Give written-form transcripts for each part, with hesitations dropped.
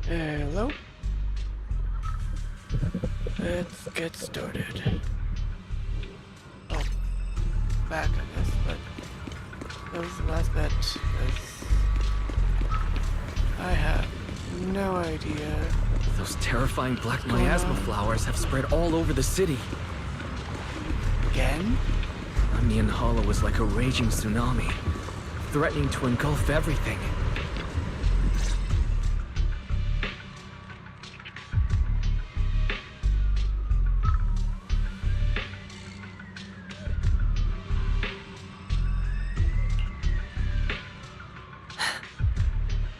Hello? Let's get started. Oh, back, I guess, but that was the last bet, because I have no idea. Those terrifying black miasma flowers have spread all over the city. Again? Lemnian Hollow was like a raging tsunami, threatening to engulf everything.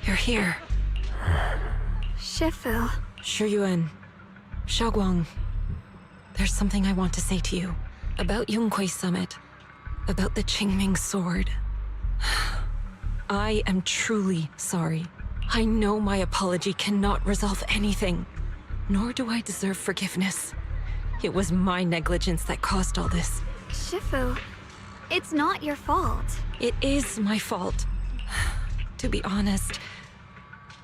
You're here. Shifu. Shuyuan. Xiaoguang. There's something I want to say to you. About Yunquei Summit. About the Qingming Sword. I am truly sorry. I know my apology cannot resolve anything. Nor do I deserve forgiveness. It was my negligence that caused all this. Shifu, it's not your fault. It is my fault. To be honest,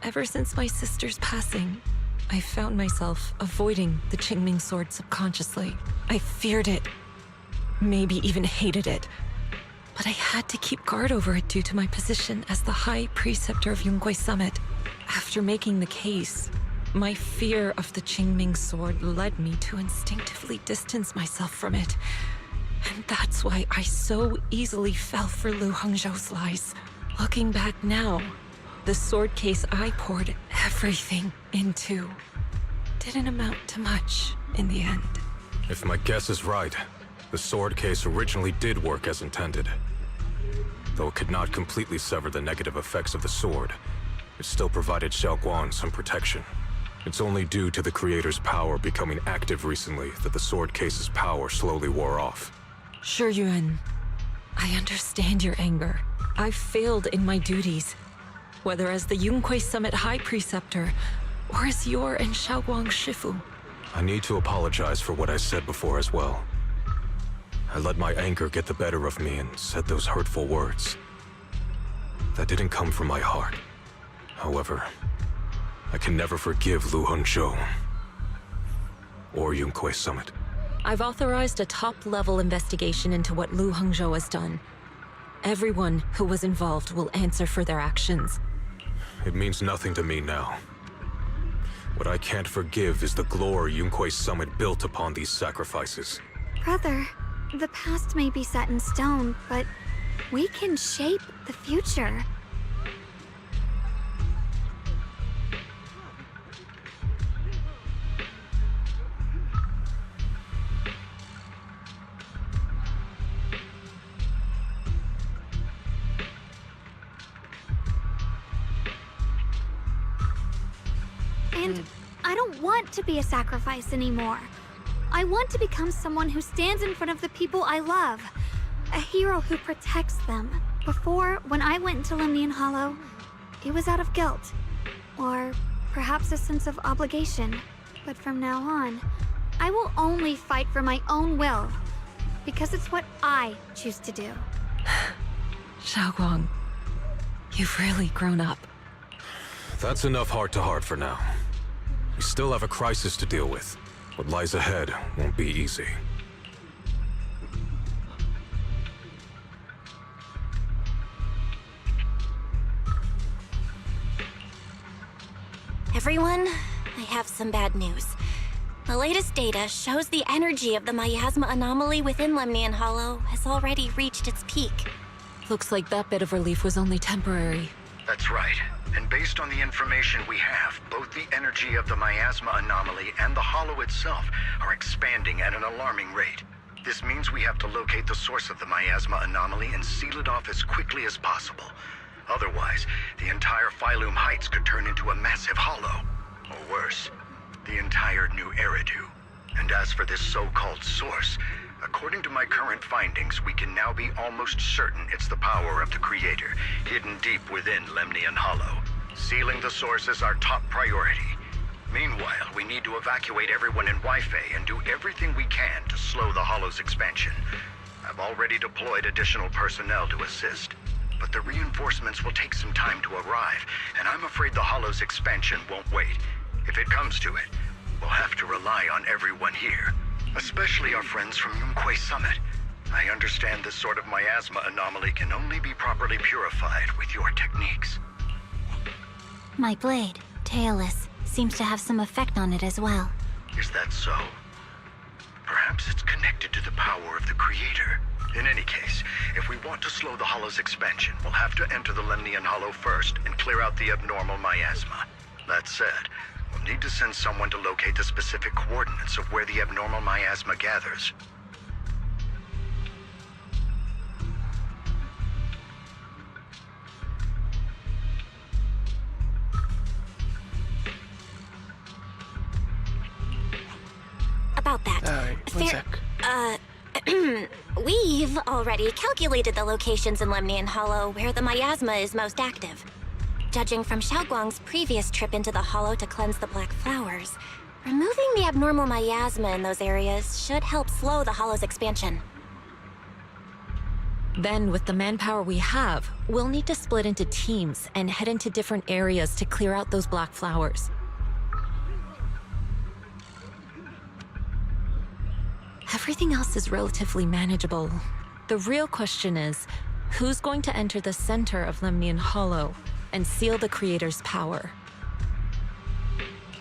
ever since my sister's passing, I found myself avoiding the Qingming Sword subconsciously. I feared it, maybe even hated it. But I had to keep guard over it due to my position as the High Preceptor of Yunquei Summit. After making the case, my fear of the Qingming Sword led me to instinctively distance myself from it. And that's why I so easily fell for Lu Hongzhou's lies. Looking back now, the sword case I poured everything into didn't amount to much in the end. If my guess is right, the sword case originally did work as intended. Though it could not completely sever the negative effects of the sword, it still provided Xiaoguang some protection. It's only due to the creator's power becoming active recently that the sword case's power slowly wore off. Shuyuan, I understand your anger. I failed in my duties, whether as the Yunquei Summit High Preceptor, or as your and Xiaoguang's Shifu. I need to apologize for what I said before as well. I let my anger get the better of me and said those hurtful words. That didn't come from my heart. However, I can never forgive Lu Hongzhou or Yunquei Summit. I've authorized a top-level investigation into what Lu Hongzhou has done. Everyone who was involved will answer for their actions. It means nothing to me now. What I can't forgive is the glory Yunquei Summit built upon these sacrifices. Brother, the past may be set in stone, but we can shape the future. And I don't want to be a sacrifice anymore. I want to become someone who stands in front of the people I love. A hero who protects them. Before, when I went into Lemnian Hollow, it was out of guilt. Or perhaps a sense of obligation. But from now on, I will only fight for my own will. Because it's what I choose to do. Xiaoguang, you've really grown up. That's enough heart-to-heart for now. We still have a crisis to deal with. What lies ahead won't be easy. Everyone, I have some bad news. The latest data shows the energy of the miasma anomaly within Lemnian Hollow has already reached its peak. Looks like that bit of relief was only temporary. That's right. And based on the information we have, both the energy of the miasma anomaly and the hollow itself are expanding at an alarming rate. This means we have to locate the source of the miasma anomaly and seal it off as quickly as possible. Otherwise, the entire Phylum Heights could turn into a massive hollow. Or worse, the entire New Eridu. And as for this so-called source, according to my current findings, we can now be almost certain it's the power of the Creator, hidden deep within Lemnian Hollow. Sealing the source is our top priority. Meanwhile, we need to evacuate everyone in Weifei and do everything we can to slow the Hollow's expansion. I've already deployed additional personnel to assist. but the reinforcements will take some time to arrive, and I'm afraid the Hollow's expansion won't wait. If it comes to it, we'll have to rely on everyone here, especially our friends from Yunquay Summit. I understand this sort of miasma anomaly can only be properly purified with your techniques. My blade, Tailless, seems to have some effect on it as well. Is that so? Perhaps it's connected to the power of the Creator. In any case, if we want to slow the Hollow's expansion, we'll have to enter the Lemnian Hollow first and clear out the abnormal miasma. That said, we'll need to send someone to locate the specific coordinates of where the abnormal miasma gathers. About that. Alright, one sec. We've already calculated the locations in Lemnian Hollow where the miasma is most active. Judging from Xiaoguang's previous trip into the Hollow to cleanse the Black Flowers, removing the abnormal miasma in those areas should help slow the Hollow's expansion. Then, with the manpower we have, we'll need to split into teams and head into different areas to clear out those Black Flowers. Everything else is relatively manageable. The real question is, who's going to enter the center of Lemnian Hollow and seal the Creator's power?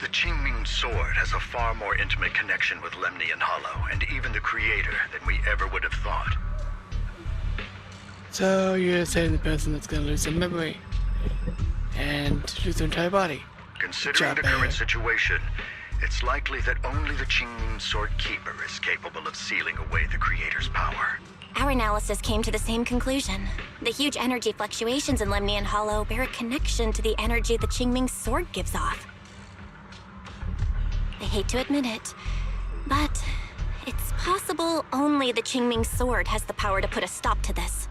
The Qingming Sword has a far more intimate connection with Lemnian Hollow and even the Creator than we ever would have thought. So you're saying the person that's gonna lose their memory and lose their entire body. Considering the current situation, it's likely that only the Qingming Sword Keeper is capable of sealing away the Creator's power. Our analysis came to the same conclusion. The huge energy fluctuations in Lemnian Hollow bear a connection to the energy the Qingming Sword gives off. I hate to admit it, but it's possible only the Qingming Sword has the power to put a stop to this.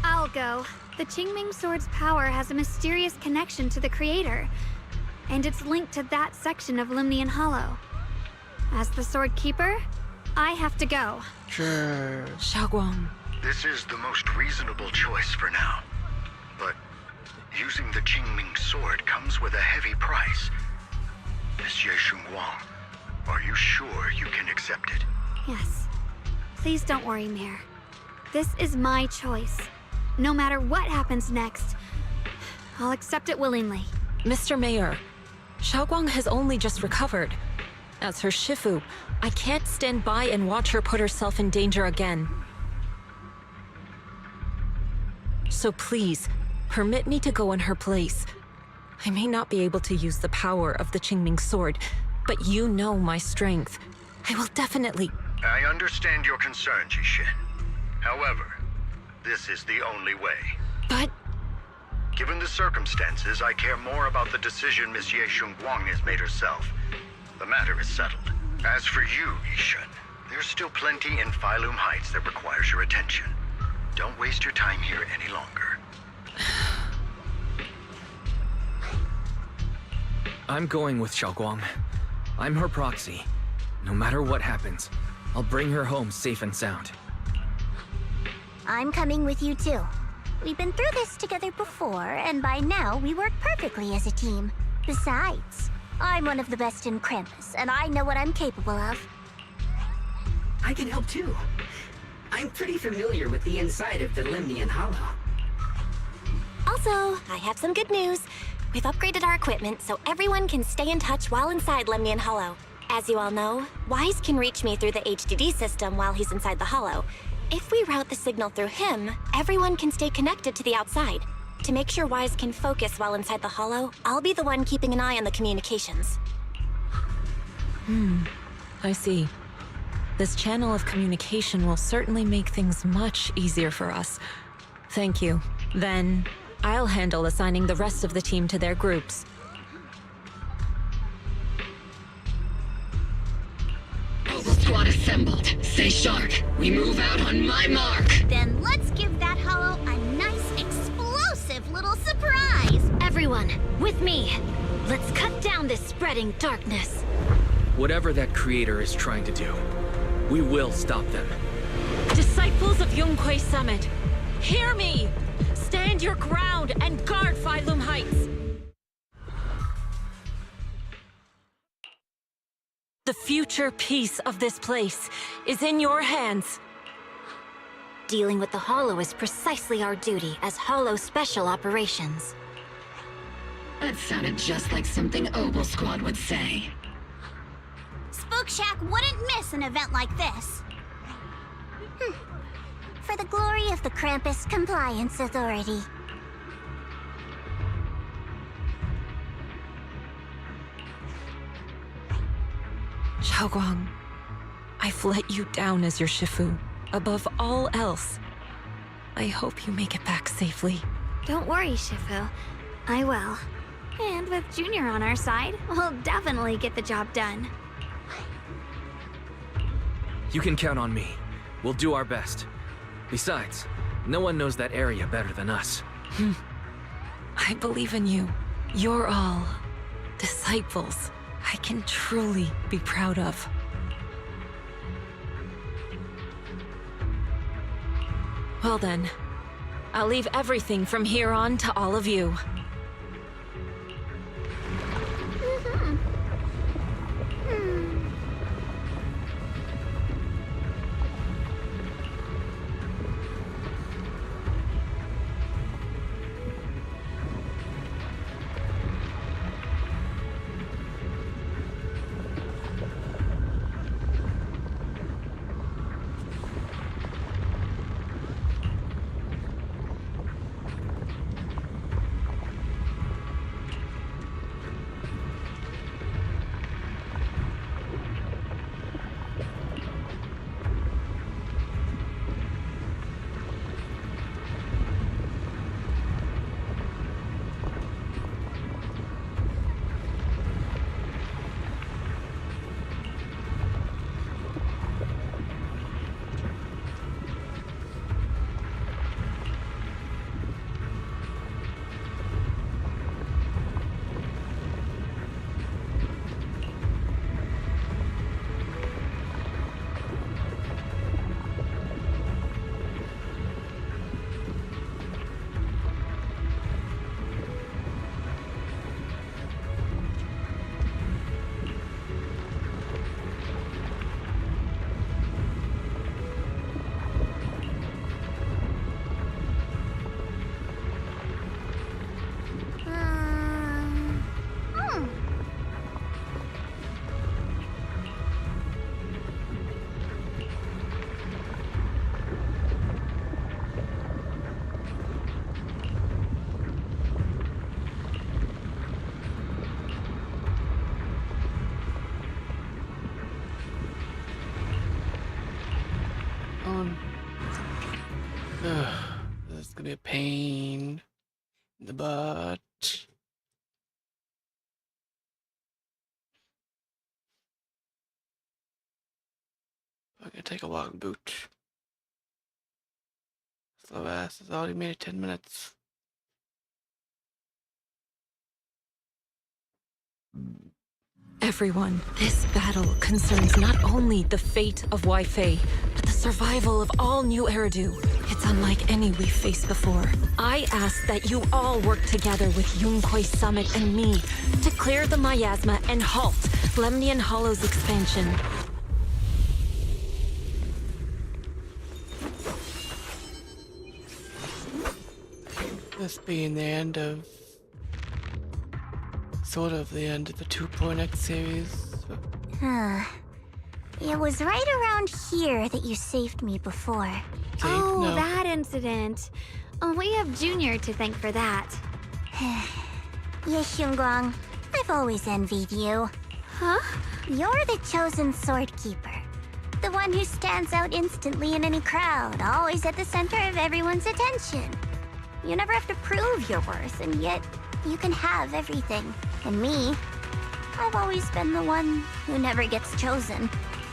I'll go. The Qingming Sword's power has a mysterious connection to the Creator, and it's linked to that section of Lemnian Hollow. As the Sword Keeper, I have to go. Sure. Xiaoguang. This is the most reasonable choice for now. But using the Qingming Sword comes with a heavy price. Monsieur Xunguang, are you sure you can accept it? Yes. Please don't worry, Mayor. This is my choice. No matter what happens next, I'll accept it willingly. Mr. Mayor, Xiaoguang has only just recovered. As her Shifu, I can't stand by and watch her put herself in danger again. So please, permit me to go in her place. I may not be able to use the power of the Qingming Sword, but you know my strength. I will definitely... I understand your concern, Jixin. However, this is the only way. But... Given the circumstances, I care more about the decision Miss Ye Xunguang has made herself. The matter is settled. As for you, Yishan, there's still plenty in Phylum Heights that requires your attention. Don't waste your time here any longer. I'm going with Xiaoguang. I'm her proxy. No matter what happens, I'll bring her home safe and sound. I'm coming with you too. We've been through this together before, and by now we work perfectly as a team. Besides, I'm one of the best in Krampus, and I know what I'm capable of. I can help too. I'm pretty familiar with the inside of the Lemnian Hollow. Also, I have some good news. We've upgraded our equipment so everyone can stay in touch while inside Lemnian Hollow. As you all know, Wise can reach me through the HDD system while he's inside the Hollow. If we route the signal through him, everyone can stay connected to the outside. To make sure Wise can focus while inside the Hollow, I'll be the one keeping an eye on the communications. I see. This channel of communication will certainly make things much easier for us. Thank you. Then, I'll handle assigning the rest of the team to their groups. Mobile squad assembled. Stay sharp. We move out on my mark. Then let's give that hollow a nice, explosive little surprise! Everyone, with me! Let's cut down this spreading darkness. Whatever that creator is trying to do, we will stop them. Disciples of Yunquay Summit, Hear me! Stand your ground and guard Phylum Heights! The future peace of this place is in your hands. Dealing with the Hollow is precisely our duty as Hollow Special Operations. That sounded just like something Obel Squad would say. Spook Shack wouldn't miss an event like this. For the glory of the Krampus Compliance Authority. Xiaoguang, I've let you down as your Shifu. Above all else, I hope you make it back safely. Don't worry, Shifu. I will. And with Junior on our side, we'll definitely get the job done. You can count on me. We'll do our best. Besides, no one knows that area better than us. I believe in you. You're all disciples I can truly be proud of. Well then, I'll leave everything from here on to all of you. This is gonna be a pain in the butt. I'm gonna take a walk boot. Slow ass has already made it 10 minutes. Everyone, this battle concerns not only the fate of Wai Fei, but the survival of all New Eridu. It's unlike any we've faced before. I ask that you all work together with Yunquei Summit and me to clear the miasma and halt Lemnian Hollow's expansion. This being the end of... sort of the end of the 2.x series. It was right around here that you saved me before. Oh, no. that incident. Oh, we have Junior to thank for that. Yes, Xingguang. I've always envied you. Huh? You're the chosen sword keeper. The one who stands out instantly in any crowd, always at the center of everyone's attention. You never have to prove your worth, and yet you can have everything. And me, I've always been the one who never gets chosen.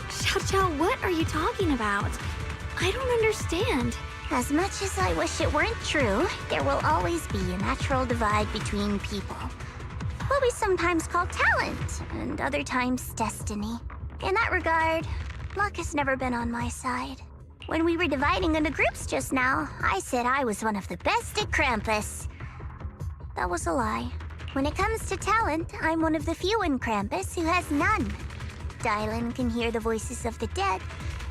Xiao Xiao, what are you talking about? I don't understand. As much as I wish it weren't true, there will always be a natural divide between people. What we sometimes call talent, and other times destiny. In that regard, luck has never been on my side. When we were dividing into groups just now, I said I was one of the best at Krampus. That was a lie. When it comes to talent, I'm one of the few in Krampus who has none. Dylan can hear the voices of the dead.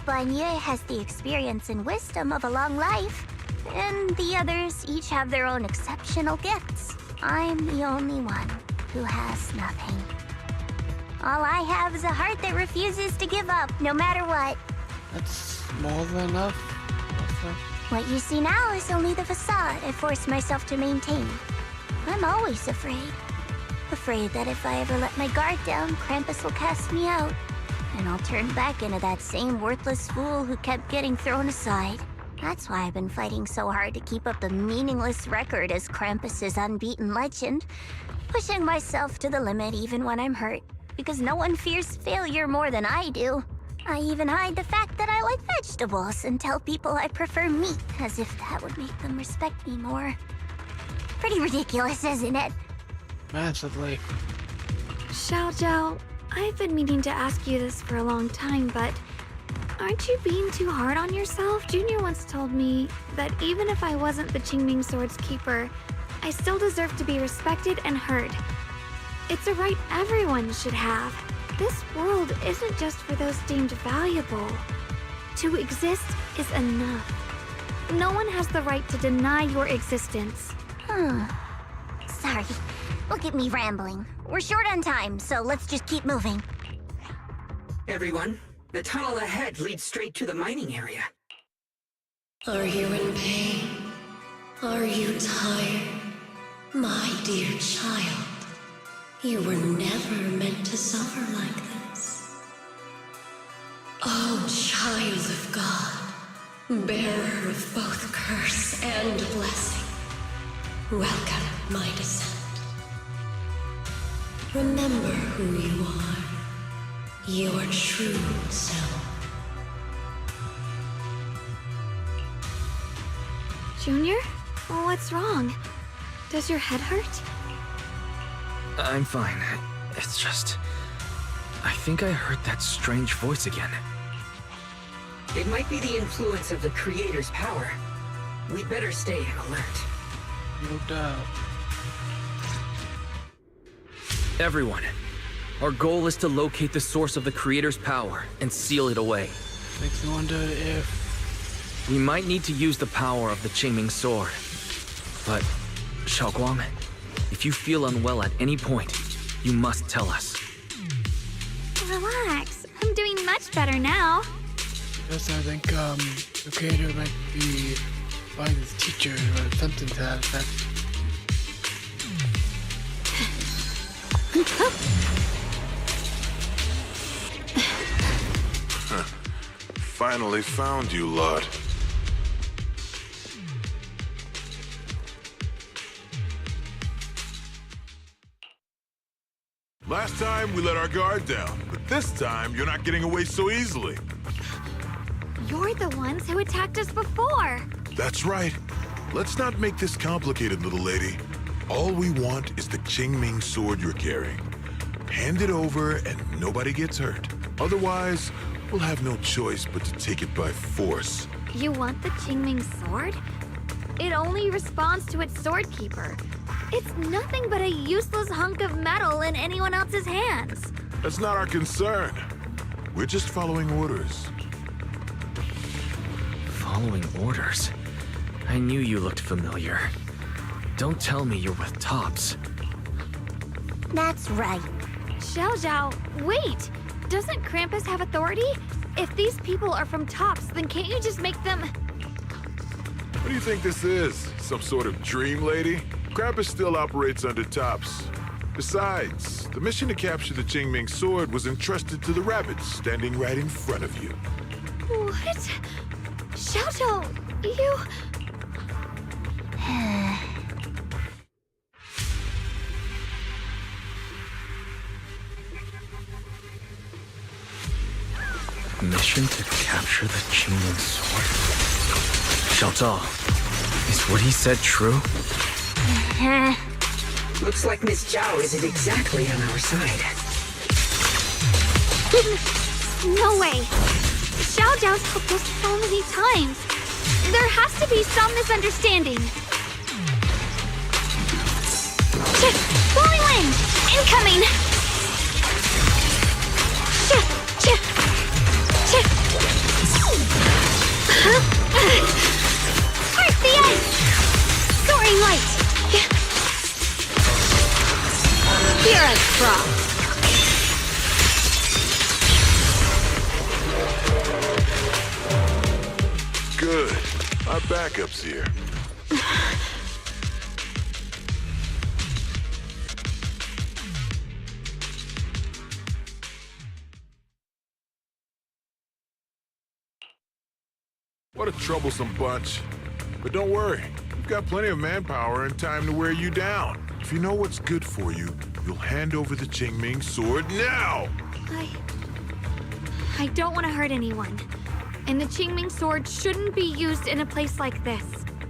Vanya has the experience and wisdom of a long life. And the others each have their own exceptional gifts. I'm the only one who has nothing. All I have is a heart that refuses to give up, no matter what. That's more than enough. Also. What you see now is only the facade I forced myself to maintain. I'm always afraid. Afraid that if I ever let my guard down, Krampus will cast me out. And I'll turn back into that same worthless fool who kept getting thrown aside. That's why I've been fighting so hard to keep up a meaningless record as Krampus's unbeaten legend. Pushing myself to the limit even when I'm hurt. Because no one fears failure more than I do. I even hide the fact that I like vegetables and tell people I prefer meat, as if that would make them respect me more. Pretty ridiculous, isn't it? Massively. Xiaojiao, I've been meaning to ask you this for a long time, but aren't you being too hard on yourself? Junior once told me that even if I wasn't the Qingming Sword's keeper, I still deserve to be respected and heard. It's a right everyone should have. This world isn't just for those deemed valuable. To exist is enough. No one has the right to deny your existence. Sorry. Look at me rambling. We're short on time, so let's just keep moving. Everyone, the tunnel ahead leads straight to the mining area. Are you in pain? Are you tired? My dear child, you were never meant to suffer like this. Oh, child of God, bearer of both curse and blessing, welcome my descent. Remember who you are, your true self. Junior? What's wrong? Does your head hurt? I'm fine. It's just... I think I heard that strange voice again. It might be the influence of the Creator's power. We'd better stay alert. No doubt. Everyone, our goal is to locate the source of the Creator's power and seal it away. Makes me wonder if... We might need to use the power of the Qingming Sword. But, Xiaoguang, if you feel unwell at any point, you must tell us. Relax. I'm doing much better now. Yes, I think, the creator might be by his teacher or something to that effect. Finally found you, lot. Last time we let our guard down, but this time you're not getting away so easily. You're the ones who attacked us before. That's right. Let's not make this complicated, little lady. All we want is the Qingming Sword you're carrying. Hand it over and nobody gets hurt. Otherwise, we'll have no choice but to take it by force. You want the Qingming Sword? It only responds to its sword keeper. It's nothing but a useless hunk of metal in anyone else's hands. That's not our concern. We're just following orders. Following orders? I knew you looked familiar. Don't tell me you're with Tops. That's right. Xiaojiao, wait! Doesn't Krampus have authority? If these people are from Tops, then can't you just make them... What do you think this is? Some sort of dream lady? Krampus still operates under Tops. Besides, the mission to capture the Qingming Sword was entrusted to the rabbits standing right in front of you. What? Xiaojiao, you... Mission to capture the Qingming Sword? Xiao Zhao, is what he said true? Looks like Miss Zhao isn't exactly on our side. No way! Xiao Zhao's helped us so many times. There has to be some misunderstanding. Blowing wind! Incoming! First the ice! Soaring light! Here I from. Good. Our backup's here. What a troublesome bunch. But don't worry. We've got plenty of manpower and time to wear you down. If you know what's good for you, you'll hand over the Qingming sword now! I don't want to hurt anyone. And the Qingming sword shouldn't be used in a place like this.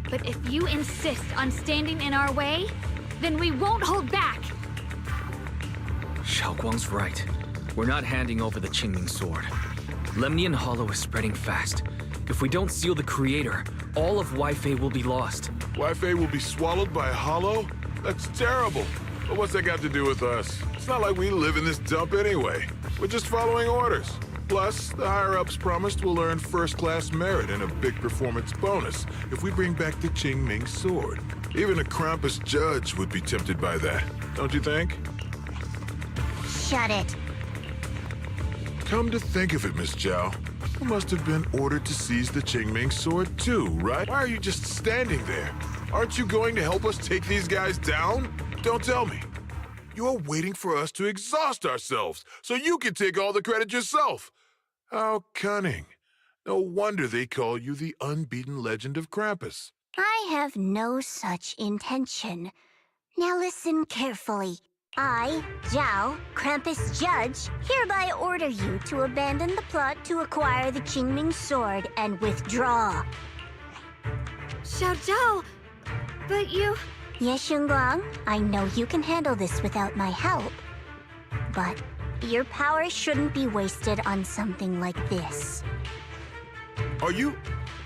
But if you insist on standing in our way, then we won't hold back. Xiaoguang's right. We're not handing over the Qingming sword. Lemnian Hollow is spreading fast. If we don't seal the creator, all of Wi-Fei will be lost. Wi-Fei will be swallowed by a hollow? That's terrible. But what's that got to do with us? It's not like we live in this dump anyway. We're just following orders. Plus, the higher-ups promised we'll earn first-class merit and a big performance bonus if we bring back the Qingming sword. Even a Krampus judge would be tempted by that, don't you think? Shut it. Come to think of it, Miss Zhao, you must have been ordered to seize the Qingming sword too, right? Why are you just standing there? Aren't you going to help us take these guys down? Don't tell me. You're waiting for us to exhaust ourselves so you can take all the credit yourself. How cunning. No wonder they call you the unbeaten legend of Krampus. I have no such intention. Now listen carefully. I, Zhao, Krampus Judge, hereby order you to abandon the plot to acquire the Qingming sword and withdraw. Xiao Zhao, but you... Yes, Xingguang, I know you can handle this without my help. But your power shouldn't be wasted on something like this. Are you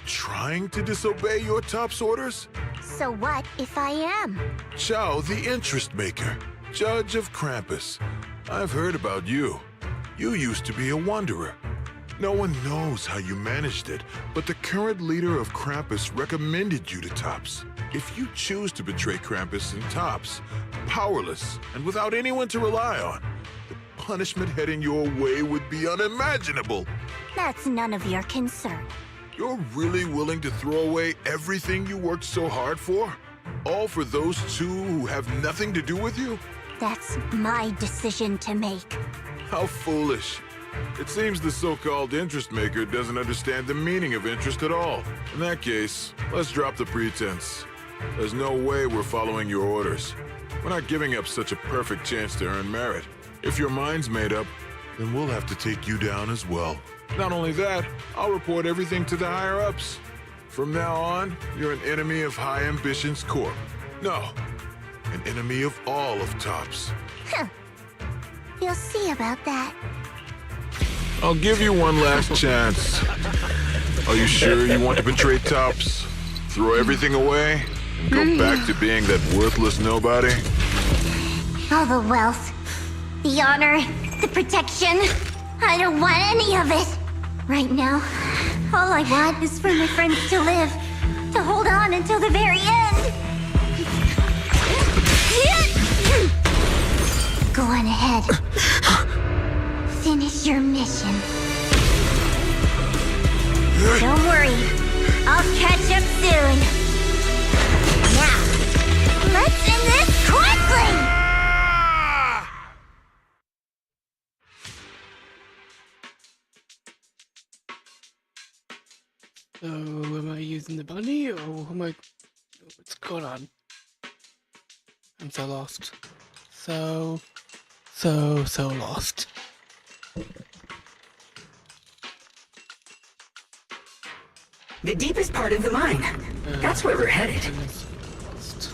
trying to disobey your top's orders? So what if I am? Zhao, the interest maker, judge of Krampus. I've heard about you. You used to be a wanderer. No one knows how you managed it, but the current leader of Krampus recommended you to Tops. If you choose to betray Krampus and Tops, powerless and without anyone to rely on, the punishment heading your way would be unimaginable. That's none of your concern. You're really willing to throw away everything you worked so hard for? All for those two who have nothing to do with you? That's my decision to make. How foolish. It seems the so-called interest maker doesn't understand the meaning of interest at all. In that case, let's drop the pretense. There's no way we're following your orders. We're not giving up such a perfect chance to earn merit. If your mind's made up, then we'll have to take you down as well. Not only that, I'll report everything to the higher-ups. From now on, you're an enemy of High Ambitions Corp. No, an enemy of all of Tops. Huh. You'll see about that. I'll give you one last chance. Are you sure you want to betray Tops? Throw everything away? And go back to being that worthless nobody? All the wealth, the honor, the protection. I don't want any of it. Right now, all I want is for my friends to live, to hold on until the very end. Go on ahead. Finish your mission. Don't worry. I'll catch up soon. Now, let's end this quickly! So, am I using the bunny, or am I... What's going on? I'm so lost. So lost. The deepest part of the mine. That's where we're headed. Lost.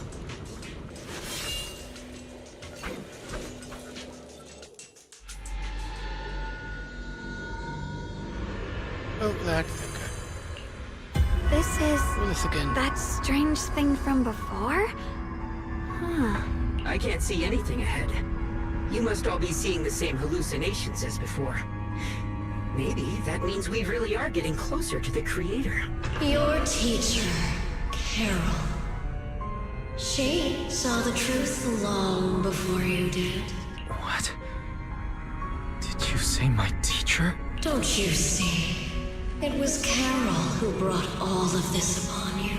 Oh, that. Okay. This is Do this again. that strange thing from before? Huh. I can't see anything ahead. You must all be seeing the same hallucinations as before. Maybe that means we really are getting closer to the Creator. Your teacher, Carol. She saw the truth long before you did. What? Did you say my teacher? Don't you see? It was Carol who brought all of this upon you.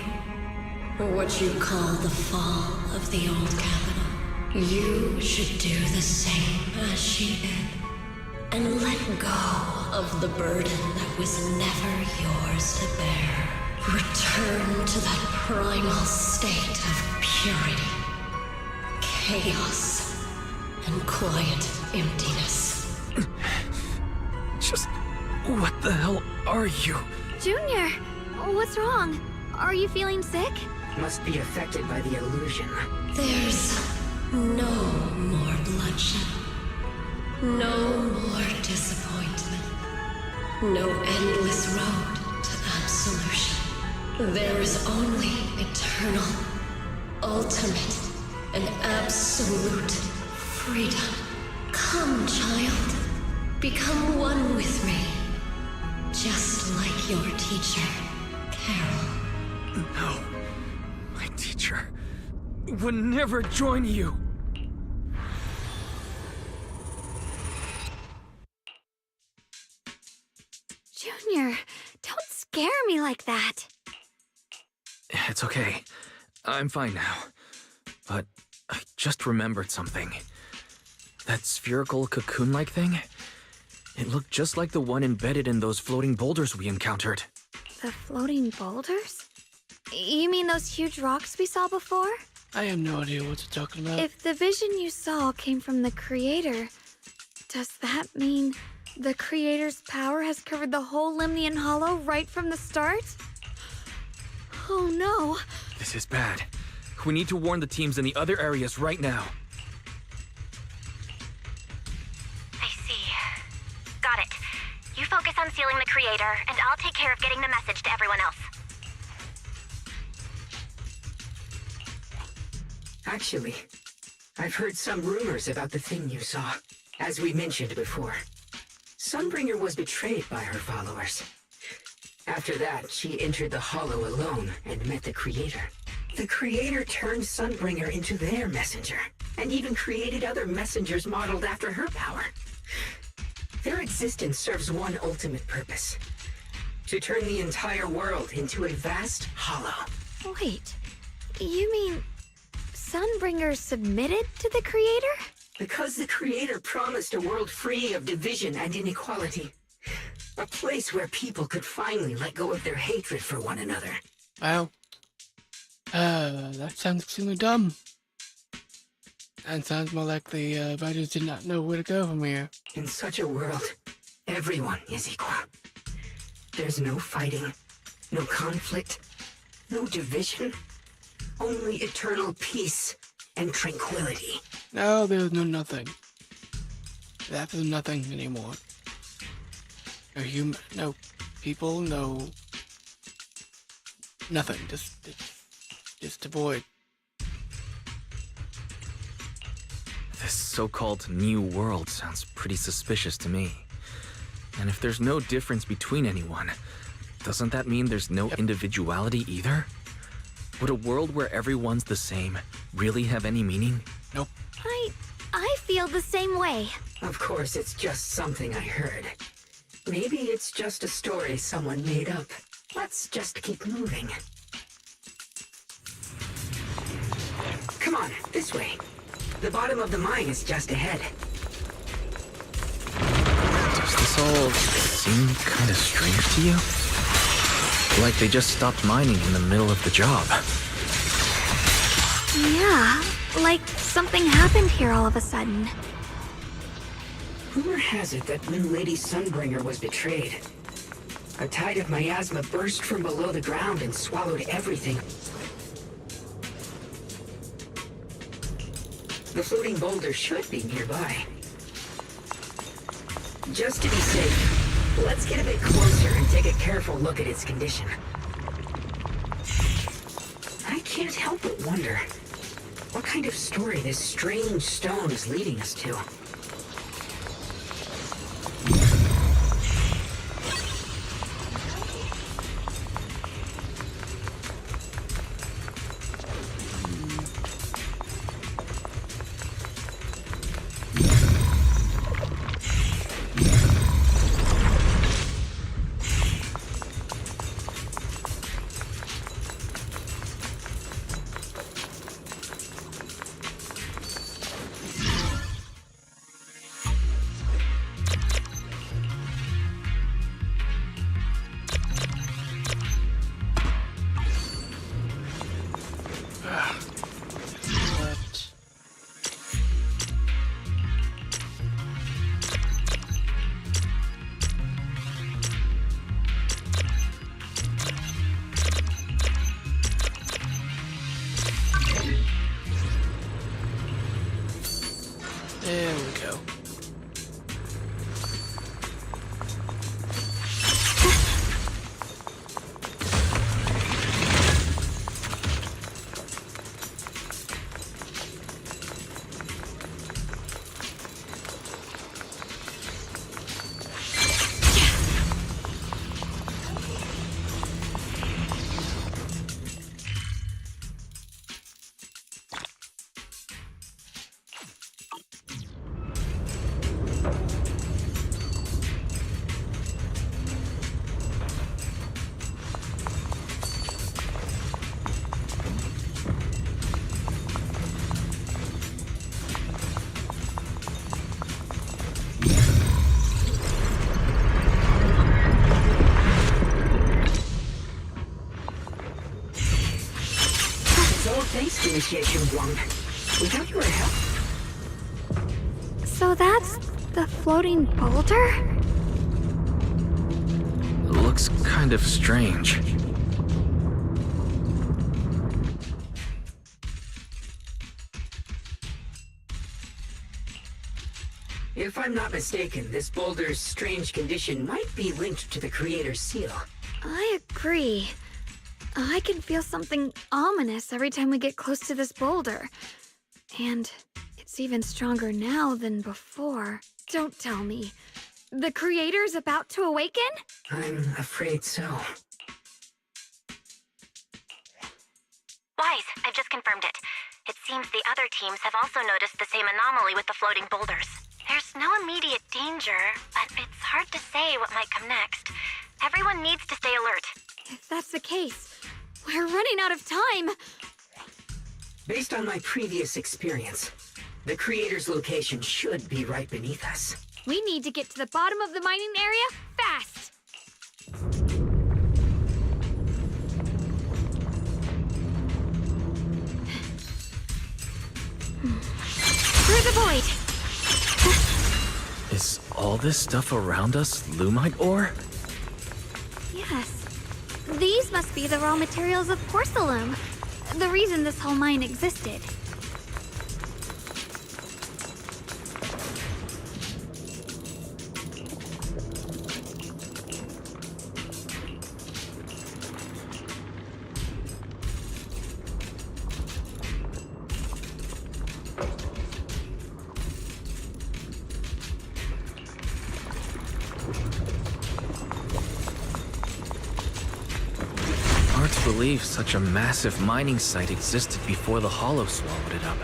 Or what you call the fall of the old capital. You should do the same as she did. And let go of the burden that was never yours to bear. Return to that primal state of purity, chaos, and quiet emptiness. Just... what the hell are you? Junior, what's wrong? Are you feeling sick? Must be affected by the illusion. There's no more bloodshed. No more disappointment. No endless road to absolution. There is only eternal, ultimate, and absolute freedom. Come, child. Become one with me. Just like your teacher, Carol. No. My teacher would never join you. Junior, don't scare me like that. It's okay. I'm fine now. But I just remembered something. That spherical cocoon-like thing? It looked just like the one embedded in those floating boulders we encountered. The floating boulders? You mean those huge rocks we saw before? I have no idea what you're talking about. If the vision you saw came from the Creator, does that mean the Creator's power has covered the whole Limnian Hollow right from the start? Oh no. This is bad. We need to warn the teams in the other areas right now. I see. Got it. You focus on sealing the Creator, and I'll take care of getting the message to everyone else. Actually, I've heard some rumors about the thing you saw. As we mentioned before, Sunbringer was betrayed by her followers. After that, she entered the Hollow alone and met the Creator. The Creator turned Sunbringer into their messenger, and even created other messengers modeled after her power. Their existence serves one ultimate purpose: to turn the entire world into a vast hollow. Wait, you mean Sunbringer submitted to the Creator? Because the Creator promised a world free of division and inequality. A place where people could finally let go of their hatred for one another. Well, that sounds extremely dumb. And sounds more like the writers did not know where to go from here. In such a world, everyone is equal. There's no fighting, no conflict, no division, only eternal peace and tranquility. No, there's no nothing. There's nothing anymore. No human, no people, no nothing. Just a void. This so-called new world sounds pretty suspicious to me. And if there's no difference between anyone, doesn't that mean there's no individuality either? Would a world where everyone's the same really have any meaning? Nope. I feel the same way. Of course, it's just something I heard. Maybe it's just a story someone made up. Let's just keep moving. Come on, this way. The bottom of the mine is just ahead. Does this all seem kind of strange to you? Like they just stopped mining in the middle of the job. Yeah, like something happened here all of a sudden. Rumor has it that Blue Lady Sunbringer was betrayed. A tide of miasma burst from below the ground and swallowed everything. The floating boulder should be nearby. Just to be safe, Let's get a bit closer and take a careful look at its condition. I can't help but wonder what kind of story this strange stone is leading us to. What? There we go. Thanks to Initiation 1. Without your help... So that's the floating boulder? Looks kind of strange. If I'm not mistaken, this boulder's strange condition might be linked to the Creator's seal. I agree. I can feel something ominous every time we get close to this boulder. And it's even stronger now than before. Don't tell me. The Creator's about to awaken? I'm afraid so. Wise, I've just confirmed it. It seems the other teams have also noticed the same anomaly with the floating boulders. There's no immediate danger, but it's hard to say what might come next. Everyone needs to stay alert. If that's the case, we're running out of time. Based on my previous experience, the Creator's location should be right beneath us. We need to get to the bottom of the mining area fast. Through the void. Is all this stuff around us Lumite ore? Yes. These must be the raw materials of porcelain. The reason this whole mine existed. Hard to believe such a massive mining site existed before the Hollow swallowed it up.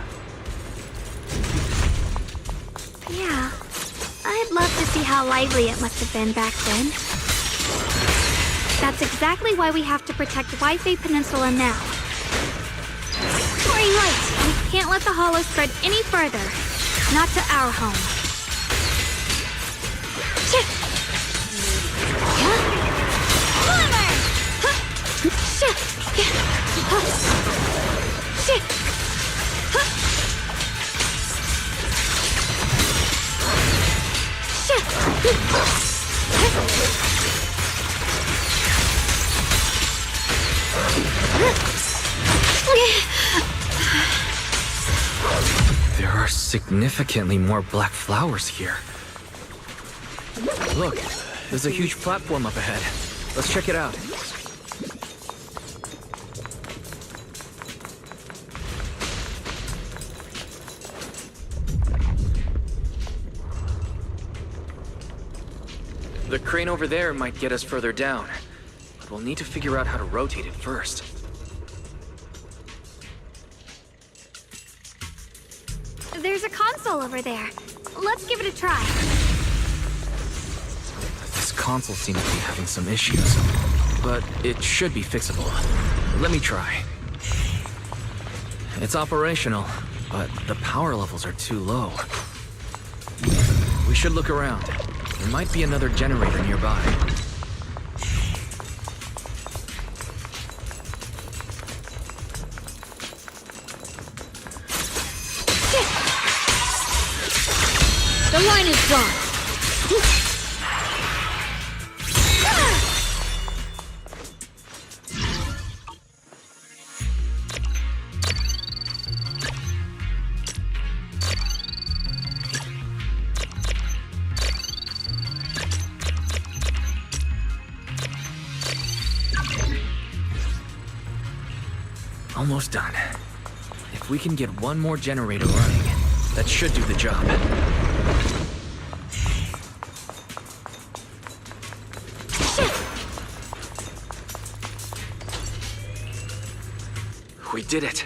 Yeah. I'd love to see how lively it must have been back then. That's exactly why we have to protect Wi-Fi Peninsula now. Green light! We can't let the Hollow spread any further. Not to our home. Shit! Forward! Shit! Shit! There are significantly more black flowers here. Look, There's a huge platform up ahead. Let's check it out. The crane over there might get us further down, but we'll need to figure out how to rotate it first. There's a console over there. Let's give it a try. This console seems to be having some issues, but it should be fixable. Let me try. It's operational, but the power levels are too low. We should look around. There might be another generator nearby. The line is drawn. Almost done. If we can get one more generator running, that should do the job. We did it.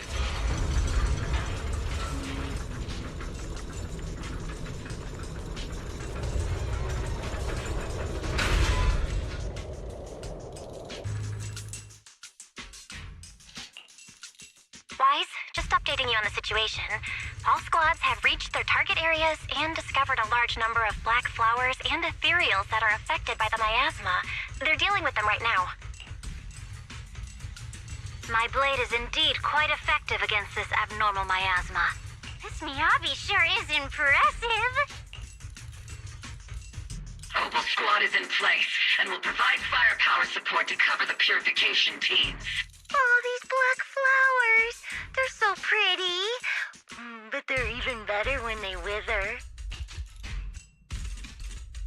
Wise, just updating you on the situation. All squads have reached their target areas and discovered a large number of black flowers and ethereals that are affected by the miasma. They're dealing with them right now. My blade is indeed quite effective against this abnormal miasma. This Miyabi sure is impressive. Opal Squad is in place and will provide firepower support to cover the purification teams. Oh, these black flowers. They're so pretty. But they're even better when they wither.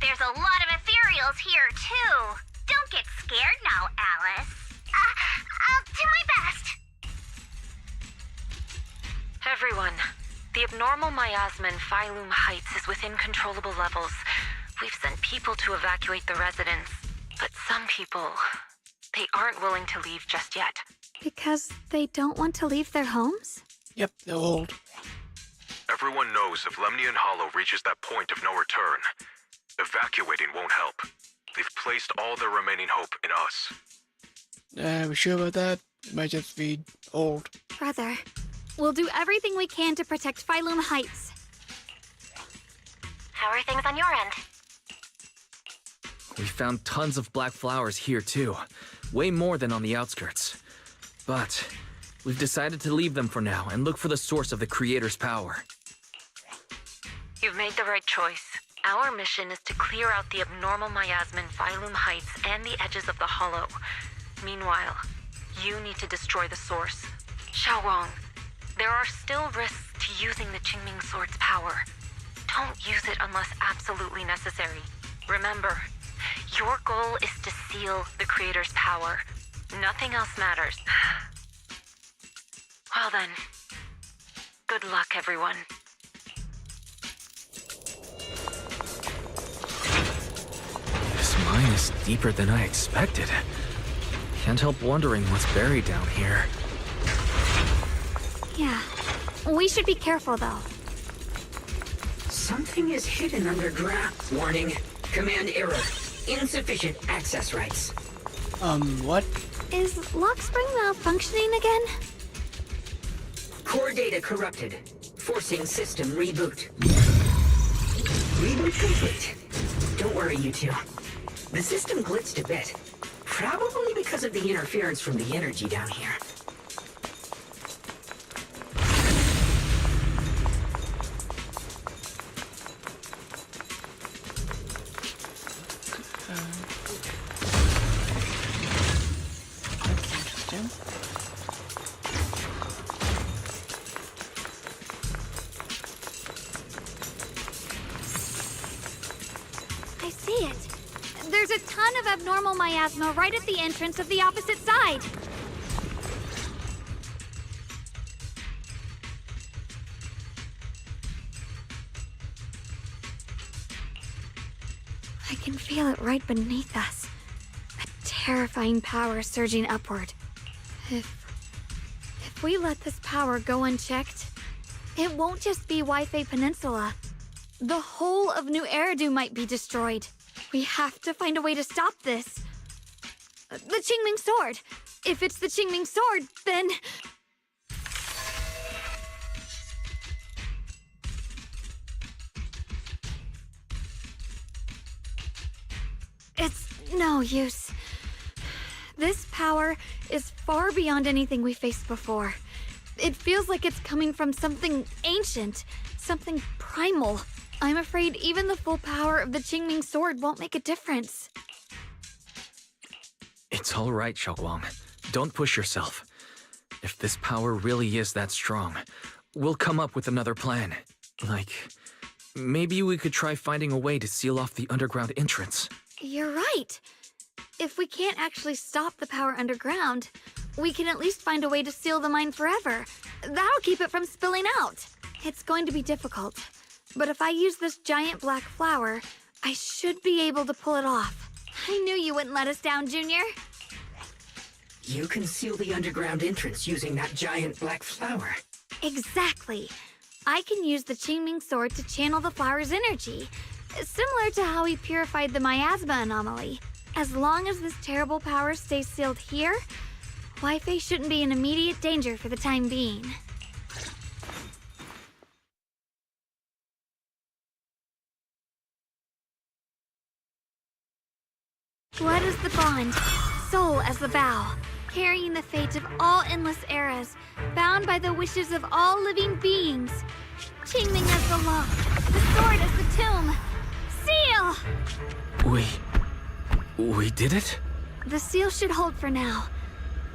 There's a lot of ethereals here, too. Don't get scared now, Alice. I'll do my best. Everyone, the abnormal miasma in Phylum Heights is within controllable levels. We've sent people to evacuate the residents, but some people, they aren't willing to leave just yet. Because they don't want to leave their homes? Yep, they're old. Everyone knows if Lemnian Hollow reaches that point of no return, evacuating won't help. They've placed all their remaining hope in us. We sure about that? It might just be old. Brother, we'll do everything we can to protect Phylum Heights. How are things on your end? We found tons of black flowers here too. Way more than on the outskirts. But we've decided to leave them for now and look for the source of the Creator's power. You've made the right choice. Our mission is to clear out the abnormal miasma in Phylum Heights and the edges of the Hollow. Meanwhile, you need to destroy the source. Xiaowang, there are still risks to using the Qingming Sword's power. Don't use it unless absolutely necessary. Remember, your goal is to seal the Creator's power. Nothing else matters. Well then, good luck, everyone. This mine is deeper than I expected. Can't help wondering what's buried down here. Yeah. We should be careful, though. Something is hidden underground. Warning. Command error. Insufficient access rights. What? Is Lockspring malfunctioning again? Core data corrupted. Forcing system reboot. Reboot complete. Don't worry, you two. The system glitched a bit. Probably because of the interference from the energy down here. That's interesting. I see it. There's a ton of abnormal miasma right at the entrance of the opposite side. I can feel it right beneath us. A terrifying power surging upward. If we let this power go unchecked, it won't just be Wi-Fi Peninsula. The whole of New Eridu might be destroyed. We have to find a way to stop this. The Qingming Sword. If it's the Qingming Sword, then... It's no use. This power is far beyond anything we faced before. It feels like it's coming from something ancient, something primal. I'm afraid even the full power of the Qingming Sword won't make a difference. It's all right, Xiaoguang. Don't push yourself. If this power really is that strong, we'll come up with another plan. Like, maybe we could try finding a way to seal off the underground entrance. You're right. If we can't actually stop the power underground, we can at least find a way to seal the mine forever. That'll keep it from spilling out. It's going to be difficult, but if I use this giant black flower, I should be able to pull it off. I knew you wouldn't let us down, Junior. You can seal the underground entrance using that giant black flower. Exactly. I can use the Qingming Sword to channel the flower's energy, similar to how we purified the miasma anomaly. As long as this terrible power stays sealed here, Wi-Fi shouldn't be in immediate danger for the time being. Blood as the bond, soul as the vow, carrying the fate of all endless eras, bound by the wishes of all living beings. Qingming as the law, the sword as the tomb. Seal! We did it? The seal should hold for now.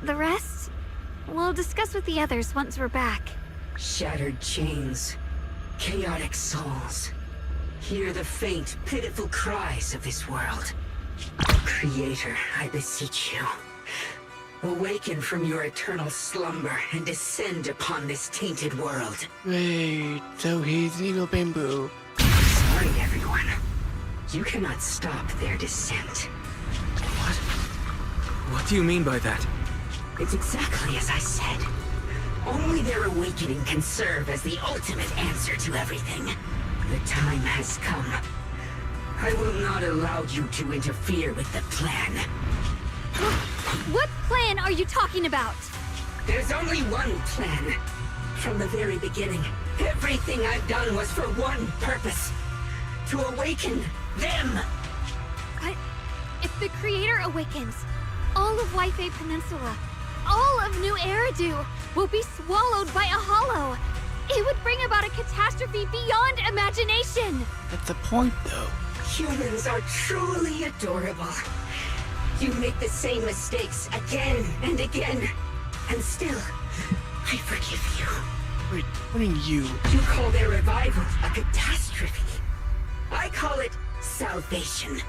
The rest, we'll discuss with the others once we're back. Shattered chains, chaotic souls. Hear the faint, pitiful cries of this world. Creator, I beseech you. Awaken from your eternal slumber and descend upon this tainted world. Wait, so he's an evil bamboo. Sorry, everyone. You cannot stop their descent. What do you mean by that? It's exactly as I said. Only their awakening can serve as the ultimate answer to everything. The time has come. I will not allow you to interfere with the plan. What plan are you talking about? There's only one plan. From the very beginning, everything I've done was for one purpose. To awaken them! But if the Creator awakens, all of Wi-Fi Peninsula, all of New Eridu will be swallowed by a hollow. It would bring about a catastrophe beyond imagination. That's the point, though. Humans are truly adorable. You make the same mistakes again and again, and still, I forgive you. Wait, what do you? You call their revival a catastrophe. I call it salvation.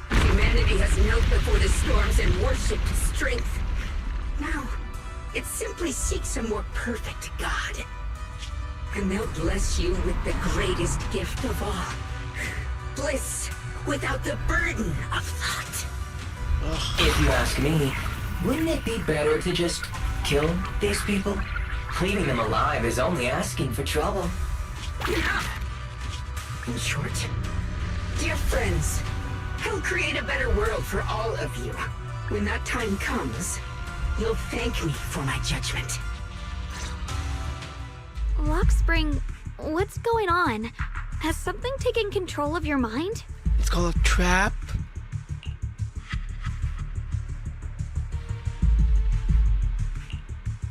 Humanity has knelt before the storms and worshipped strength. Now, it simply seeks a more perfect God. And they'll bless you with the greatest gift of all. Bliss without the burden of thought. If you ask me, wouldn't it be better to just kill these people? Leaving them alive is only asking for trouble. In short, dear friends, I'll create a better world for all of you. When that time comes, you'll thank me for my judgment. Lockspring, what's going on? Has something taken control of your mind? It's called a trap.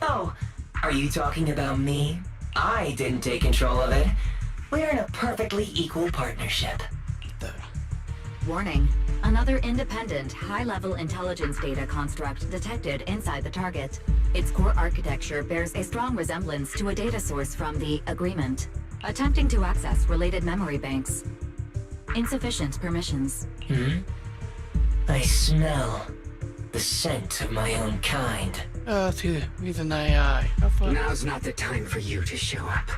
Oh, are you talking about me? I didn't take control of it. We're in a perfectly equal partnership. Warning. Another independent, high-level intelligence data construct detected inside the target. Its core architecture bears a strong resemblance to a data source from the Agreement. Attempting to access related memory banks. Insufficient permissions. I smell the scent of my own kind. Oh, see, reason I have fun. Now's not the time for you to show up.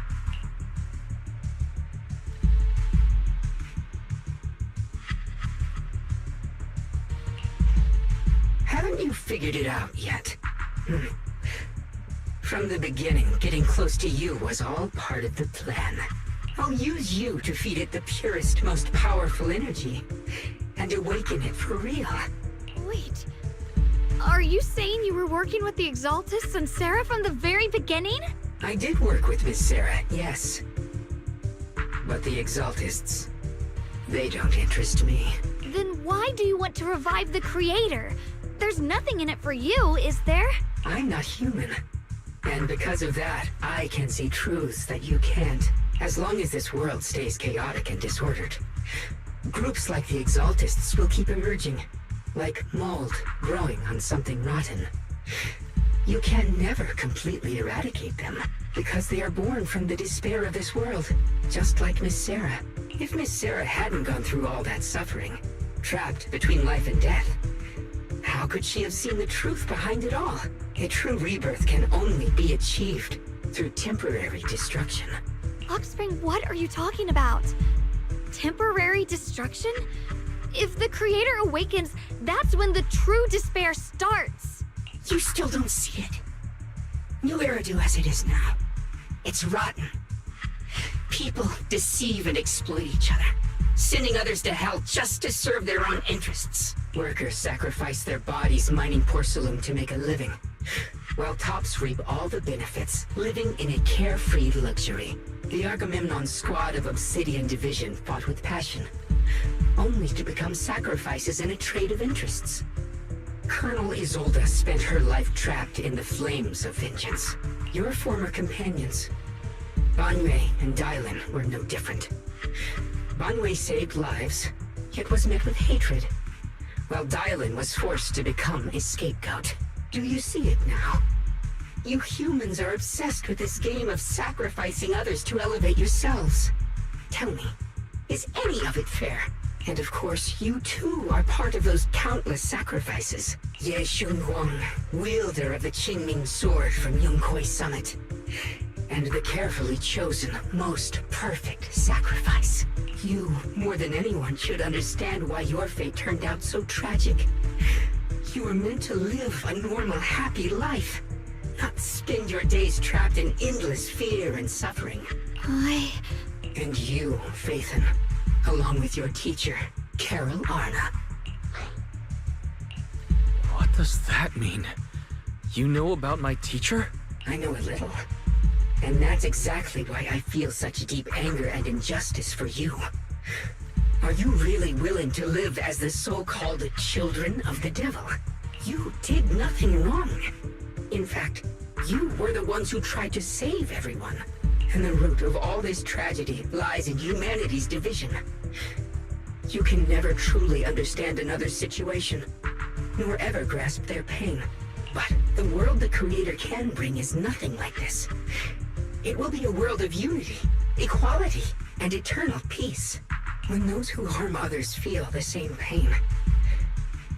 Haven't you figured it out yet? From the beginning, getting close to you was all part of the plan. I'll use you to feed it the purest, most powerful energy, and awaken it for real. Wait, are you saying you were working with the Exaltists and Sarah from the very beginning? I did work with Miss Sarah, yes. But the Exaltists, they don't interest me. Then why do you want to revive the Creator? There's nothing in it for you, is there? I'm not human. And because of that, I can see truths that you can't. As long as this world stays chaotic and disordered, groups like the Exaltists will keep emerging, like mold growing on something rotten. You can never completely eradicate them, because they are born from the despair of this world, just like Miss Sarah. If Miss Sarah hadn't gone through all that suffering, trapped between life and death, how could she have seen the truth behind it all? A true rebirth can only be achieved through temporary destruction. Upspring, what are you talking about? Temporary destruction? If the Creator awakens, that's when the true despair starts. You still don't see it. New Eridu as it is now. It's rotten. People deceive and exploit each other, sending others to hell just to serve their own interests. Workers sacrifice their bodies mining porcelain to make a living, while tops reap all the benefits, living in a carefree luxury. The Agamemnon squad of Obsidian Division fought with passion, only to become sacrifices in a trade of interests. Colonel Isolde spent her life trapped in the flames of vengeance. Your former companions, Banwei and Dylan, were no different. Banwei saved lives, yet was met with hatred, while Dylan was forced to become a scapegoat. Do you see it now? You humans are obsessed with this game of sacrificing others to elevate yourselves. Tell me, is any of it fair? And of course, you too are part of those countless sacrifices. Ye Shunhuang, wielder of the Qingming sword from Yongkoi Summit, and the carefully chosen, most perfect sacrifice. You, more than anyone, should understand why your fate turned out so tragic. You were meant to live a normal, happy life, not spend your days trapped in endless fear and suffering. And you, Phaethon, along with your teacher, Carol Arna. What does that mean? You know about my teacher? I know a little. And that's exactly why I feel such deep anger and injustice for you. Are you really willing to live as the so-called children of the devil? You did nothing wrong. In fact, you were the ones who tried to save everyone. And the root of all this tragedy lies in humanity's division. You can never truly understand another's situation, nor ever grasp their pain. But the world the Creator can bring is nothing like this. It will be a world of unity, equality, and eternal peace. When those who harm others feel the same pain.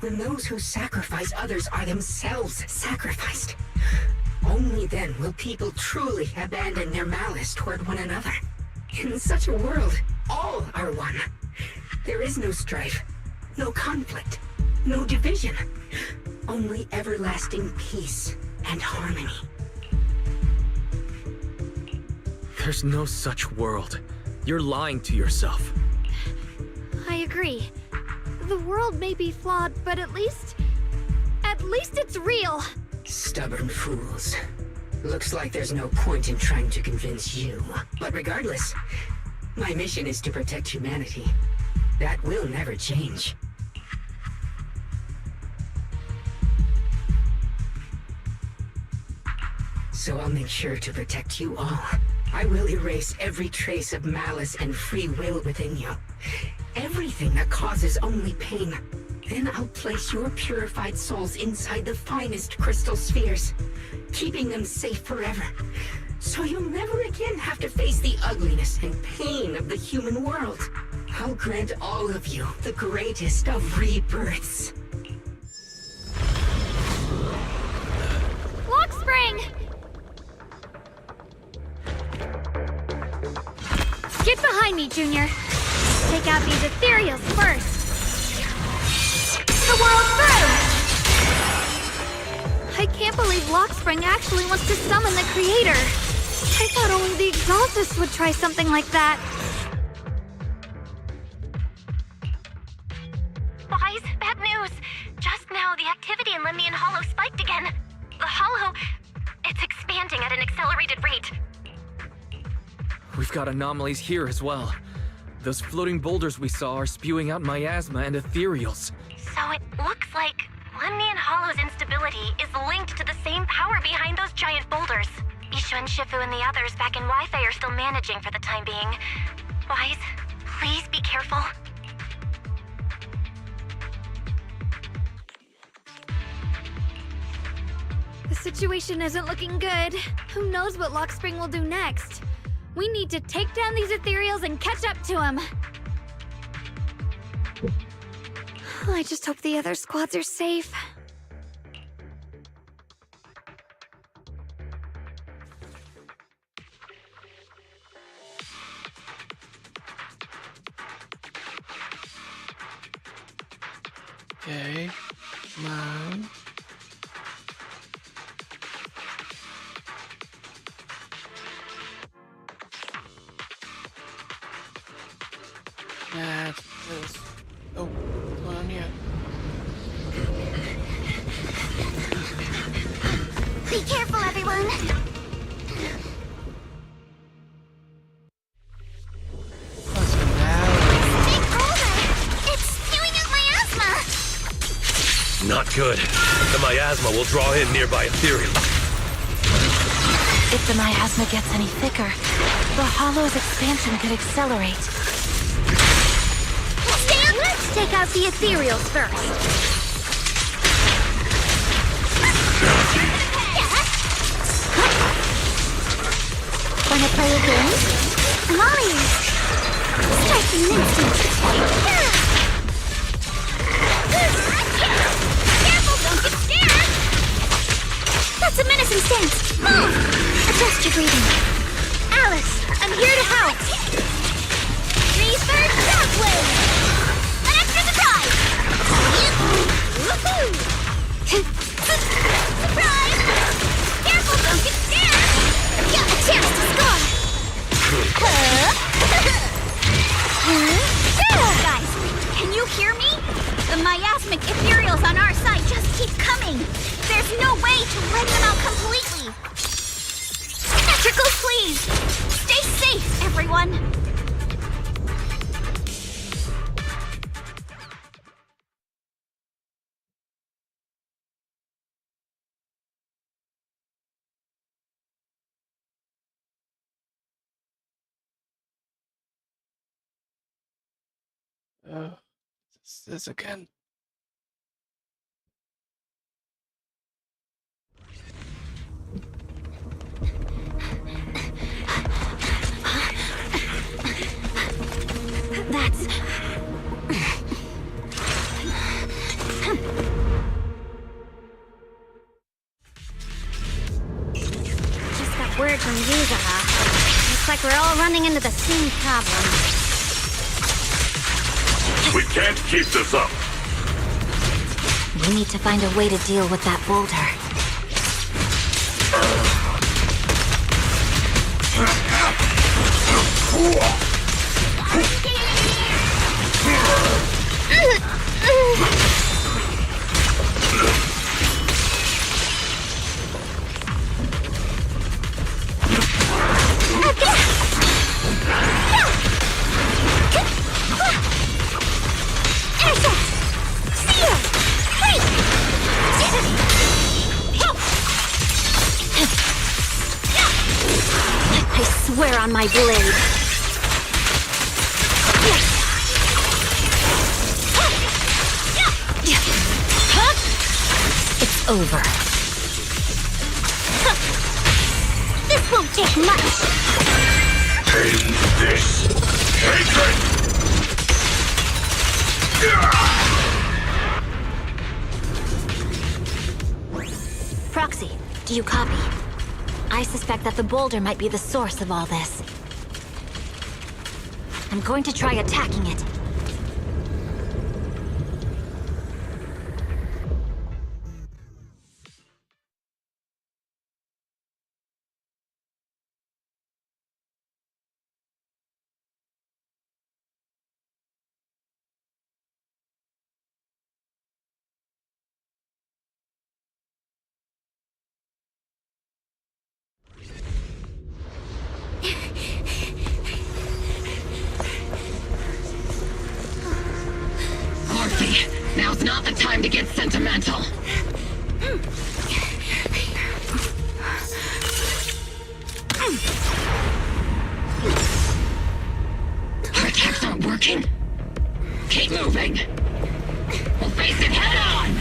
When those who sacrifice others are themselves sacrificed. Only then will people truly abandon their malice toward one another. In such a world, all are one. There is no strife, no conflict, no division. Only everlasting peace and harmony. There's no such world. You're lying to yourself. I agree. The world may be flawed, but at least it's real. Stubborn fools. Looks like there's no point in trying to convince you. But regardless, my mission is to protect humanity. That will never change. So I'll make sure to protect you all. I will erase every trace of malice and free will within you. Everything that causes only pain. Then I'll place your purified souls inside the finest crystal spheres, keeping them safe forever. So you'll never again have to face the ugliness and pain of the human world. I'll grant all of you the greatest of rebirths. Lock spring! Get behind me, Junior. Take out these ethereals first. The world through! I can't believe Lockspring actually wants to summon the creator. I thought only the Exaltists would try something like that. Wise, bad news. Just now, the activity in Lemnian Hollow spiked again. The Hollow, it's expanding at an accelerated rate. We've got anomalies here as well. Those floating boulders we saw are spewing out miasma and ethereals. So it looks like Lemnian Hollow's instability is linked to the same power behind those giant boulders. Ishu and Shifu and the others back in Wi-Fi are still managing for the time being. Wise, please be careful. The situation isn't looking good. Who knows what Lockspring will do next? We need to take down these ethereals and catch up to him. I just hope the other squads are safe. Okay, come on. That's this. Oh, come on, yeah. Be careful, everyone. Big boulder! It's spewing out miasma! Not good. The miasma will draw in nearby ethereal. If the miasma gets any thicker, the Hollow's expansion could accelerate. Let's take out the ethereals first. Wanna play a game? I'm all ears. Strike in an instant. Careful, don't get scared! That's a menacing stance. Move! Adjust your breathing. Alice, I'm here to help. Reefer Shockwave! An extra surprise! Woohoo! Surprise! Careful, don't get scared! Got a chance to score! Guys, can you hear me? The miasmic ethereals on our side just keep coming. There's no way to let them out completely. Metrical, please! Stay safe, everyone! This again. That's... Just got word from Yuzaha. Looks like we're all running into the same problem. We can't keep this up. We need to find a way to deal with that boulder. I swear on my blade. It's over. This won't take much. End this hatred! Do you copy? I suspect that the boulder might be the source of all this. I'm going to try attacking it. Now's not the time to get sentimental. Our attacks aren't working. Keep moving. We'll face it head on.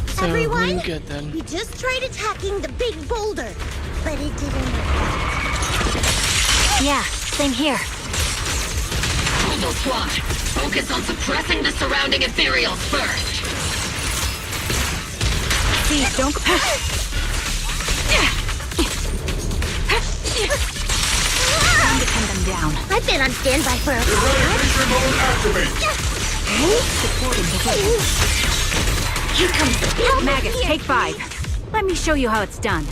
So Everyone, really good then. we just tried attacking the big boulder, but it didn't work. Yeah, same here. Combo squad, focus on suppressing the surrounding ethereals first. Please, don't... Time to pin them down. I've been on standby for a Eradication mode activate! Supporting the hit. Here comes the big maggot. Take 5. Let me show you how it's done.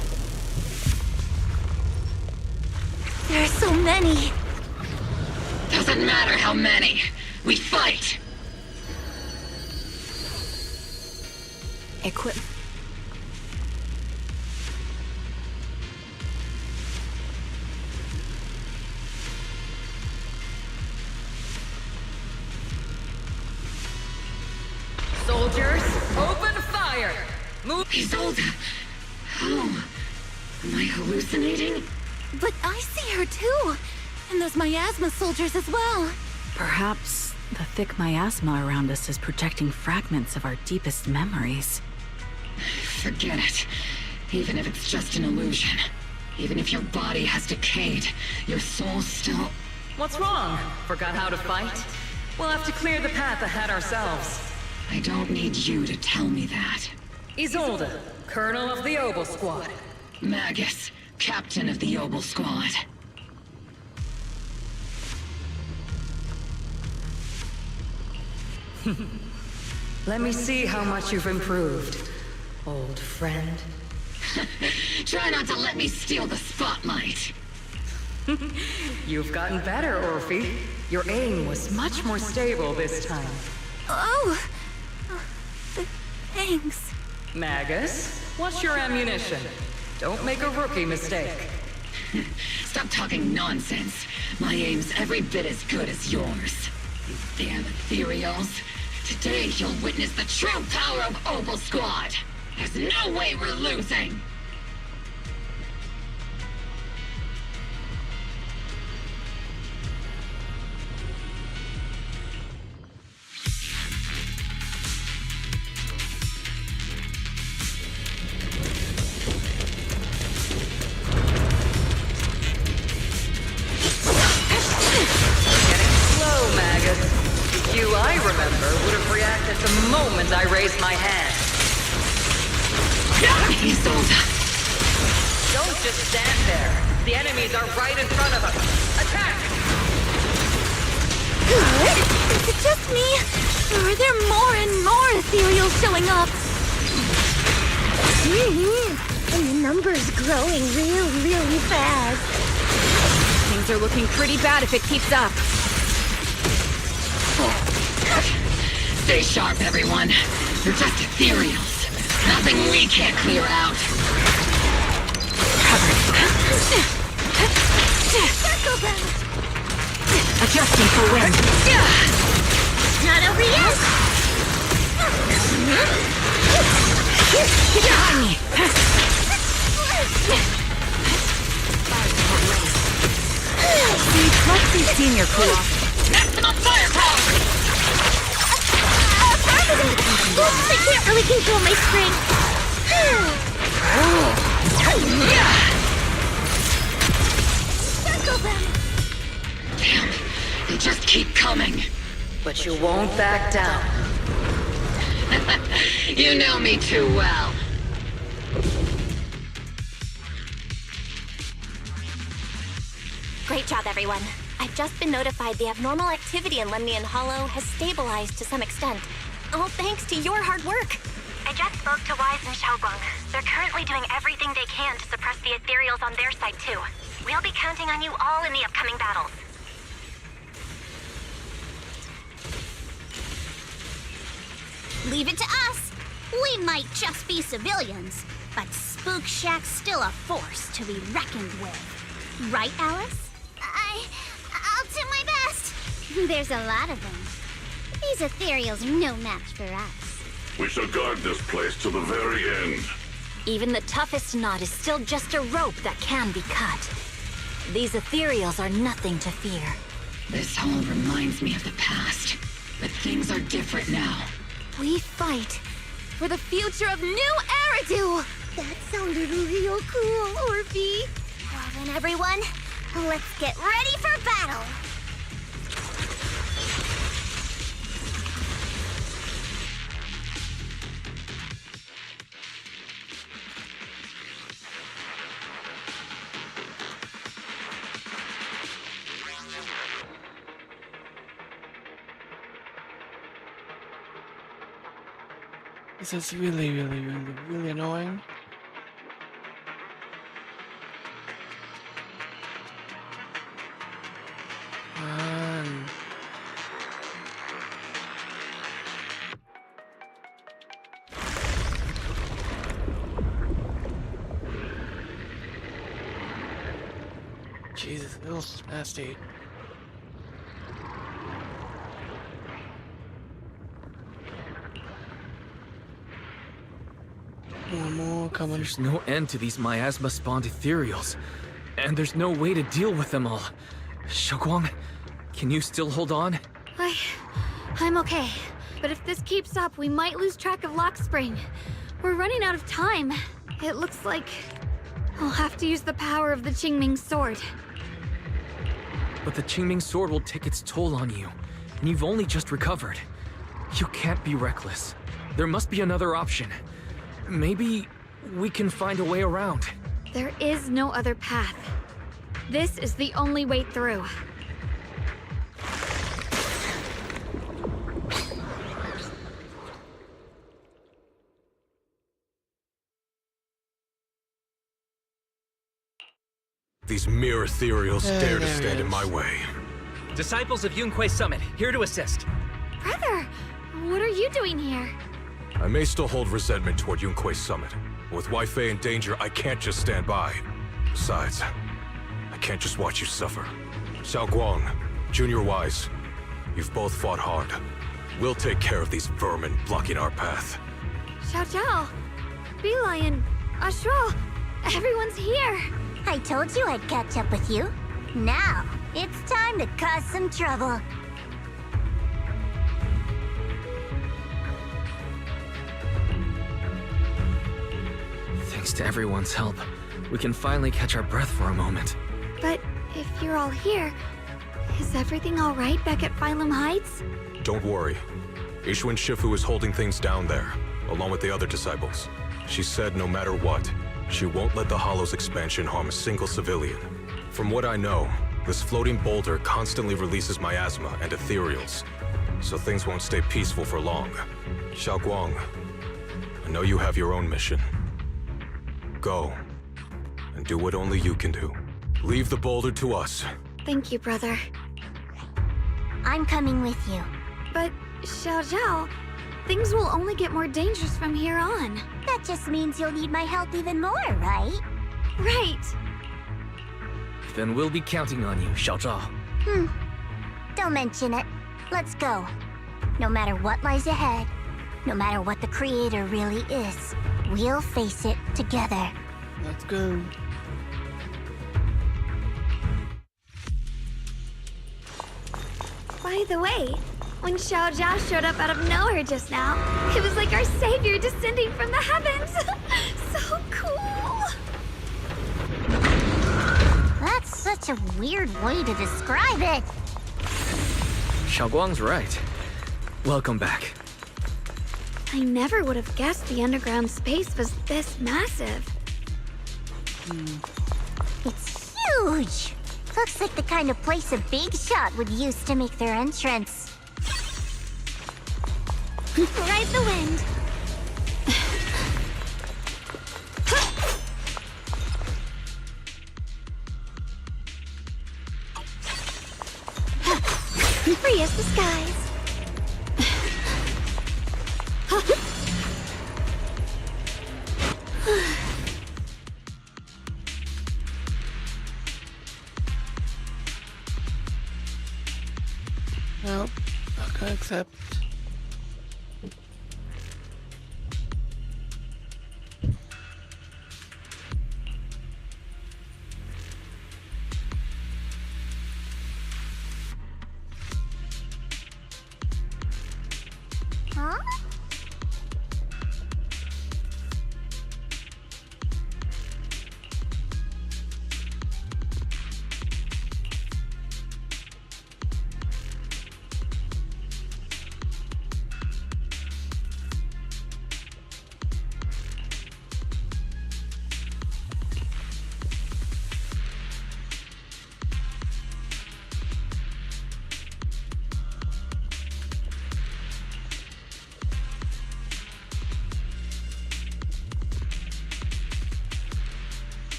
There are so many. Doesn't matter how many. We fight. Equip. Soldiers, open fire! Move. Isolde. How? Am I hallucinating? But I see her too. And those miasma soldiers as well. Perhaps the thick miasma around us is projecting fragments of our deepest memories. Forget it. Even if it's just an illusion. Even if your body has decayed, your soul still... What's wrong? Forgot how to fight? We'll have to clear the path ahead ourselves. I don't need you to tell me that. Isolde, Colonel of the Obel Squad. Magus, Captain of the Obel Squad. Let me see how much you've improved, old friend. Try not to let me steal the spotlight. You've gotten better, Orphe. Your aim was much more stable this time. Oh! Thanks. Magus, what's your ammunition? Don't make a rookie mistake. Stop talking nonsense. My aim's every bit as good as yours. You damn ethereals. Today you'll witness the true power of Obel Squad. There's no way we're losing. I remember would have reacted the moment I raised my hand. Isolde! Don't just stand there. The enemies are right in front of us. Attack! Good? Is it just me? Or are there more and more ethereals showing up? And the number's growing really fast. Things are looking pretty bad if it keeps up. Stay sharp, everyone. They're just ethereals. Nothing we can't clear out. Cover. Circle them! Adjusting for wind. Not over yet! Get behind me! Let's see senior cool off. Maximum firepower! Oops, I can't really control my strength. Circle them! Damn, they just keep coming. But you won't back down. You know me too well. Great job, everyone. I've just been notified the abnormal activity in Lemnian Hollow has stabilized to some extent. All thanks to your hard work. I just spoke to Wise and Xiaoguang. They're currently doing everything they can to suppress the ethereals on their side, too. We'll be counting on you all in the upcoming battles. Leave it to us. We might just be civilians, but Spook Shack's still a force to be reckoned with. Right, Alice? I'll do my best. There's a lot of them. These ethereals are no match for us. We shall guard this place to the very end. Even the toughest knot is still just a rope that can be cut. These ethereals are nothing to fear. This all reminds me of the past, but things are different now. We fight for the future of New Eridu! That sounded real cool, Orphe. Well then, everyone, let's get ready for battle! This is really annoying. Jesus, it feels nasty. More coming. There's no end to these miasma-spawned ethereals, and there's no way to deal with them all. Xiaoguang, can you still hold on? I'm okay. But if this keeps up, we might lose track of Lock Spring. We're running out of time. It looks like I'll have to use the power of the Qingming sword. But the Qingming sword will take its toll on you, and you've only just recovered. You can't be reckless. There must be another option. Maybe we can find a way around. There is no other path. This is the only way through. These mere ethereals dare to stand in my way. Disciples of Yunque Summit, here to assist. Brother, what are you doing here? I may still hold resentment toward Yunque Summit. With Wei Fei in danger, I can't just stand by. Besides, I can't just watch you suffer. Xiaoguang, Junior Wise, you've both fought hard. We'll take care of these vermin blocking our path. Xiao Zhao, Beelion, Ashral, everyone's here. I told you I'd catch up with you. Now, it's time to cause some trouble. Thanks to everyone's help, we can finally catch our breath for a moment. But if you're all here, is everything all right back at Phylum Heights? Don't worry. Ishwin Shifu is holding things down there, along with the other disciples. She said no matter what, she won't let the Hollow's expansion harm a single civilian. From what I know, this floating boulder constantly releases miasma and ethereals, so things won't stay peaceful for long. Xiaoguang, I know you have your own mission. Go, and do what only you can do. Leave the boulder to us. Thank you, brother. I'm coming with you. But, Xiao Zhao, things will only get more dangerous from here on. That just means you'll need my help even more, right? Right. Then we'll be counting on you, Xiao Zhao. Don't mention it. Let's go. No matter what lies ahead, no matter what the Creator really is, we'll face it together. Let's go. By the way, when Xiao Zhao showed up out of nowhere just now, it was like our savior descending from the heavens. So cool. That's such a weird way to describe it. Xiaoguang's right. Welcome back. I never would have guessed the underground space was this massive. It's huge! Looks like the kind of place a big shot would use to make their entrance. Ride the wind. Free as the skies. Well, not gonna accept. Huh?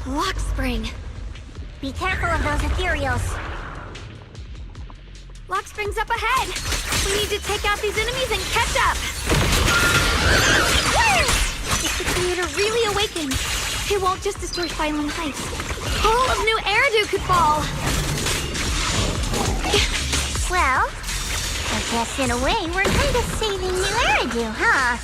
Lock spring. Be careful of those ethereals. Lock spring's up ahead. We need to take out these enemies and catch up. If the creator really awakens, it won't just destroy Phylum Heights. All of New Eridu could fall. Well, I guess in a way we're kind of saving New Eridu, huh?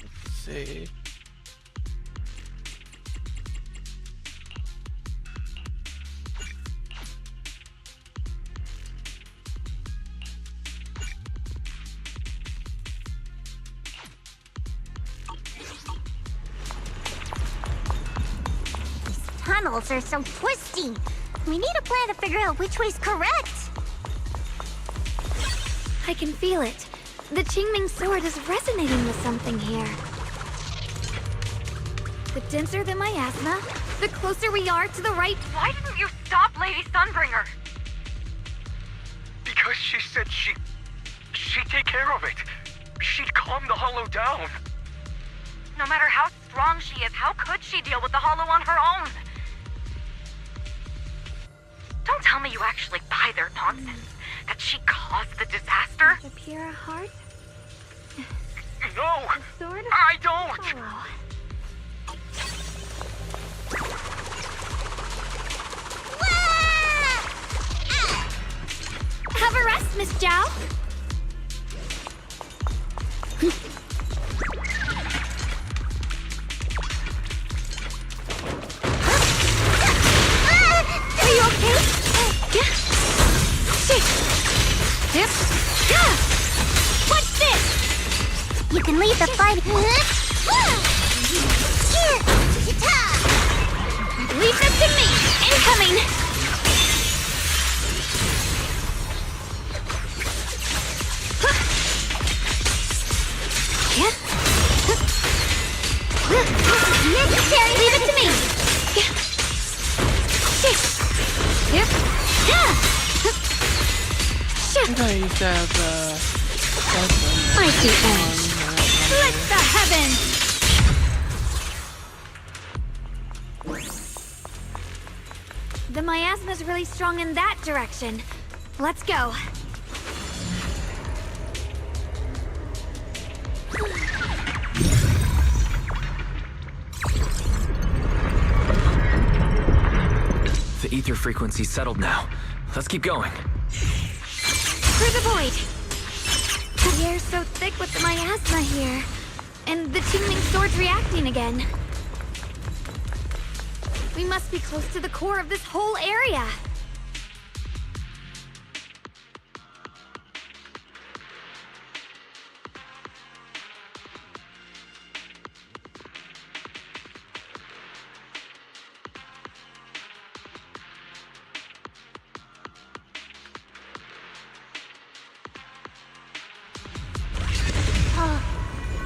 Let's see. Tunnels are so twisty. We need a plan to figure out which way's correct. I can feel it. The Qingming sword is resonating with something here. The denser the miasma, the closer we are to the right. Why didn't you stop Lady Sunbringer? Because she said she'd take care of it. She'd calm the Hollow down. No matter how strong she is, how could she deal with the Hollow on her own? Don't tell me you actually buy their nonsense. That she caused the disaster? The pure heart? No! Sword? I don't! Hollow. Have a rest, Miss Zhao. Are you okay? What's this? You can leave the fight. Leave this to me. Incoming. think I used to have, Mighty end. Split the heavens! The miasma's really strong in that direction. Let's go. The ether frequency's settled now. Let's keep going. Through the void! The air's so thick with the miasma here. And the Qingming sword's reacting again. We must be close to the core of this whole area.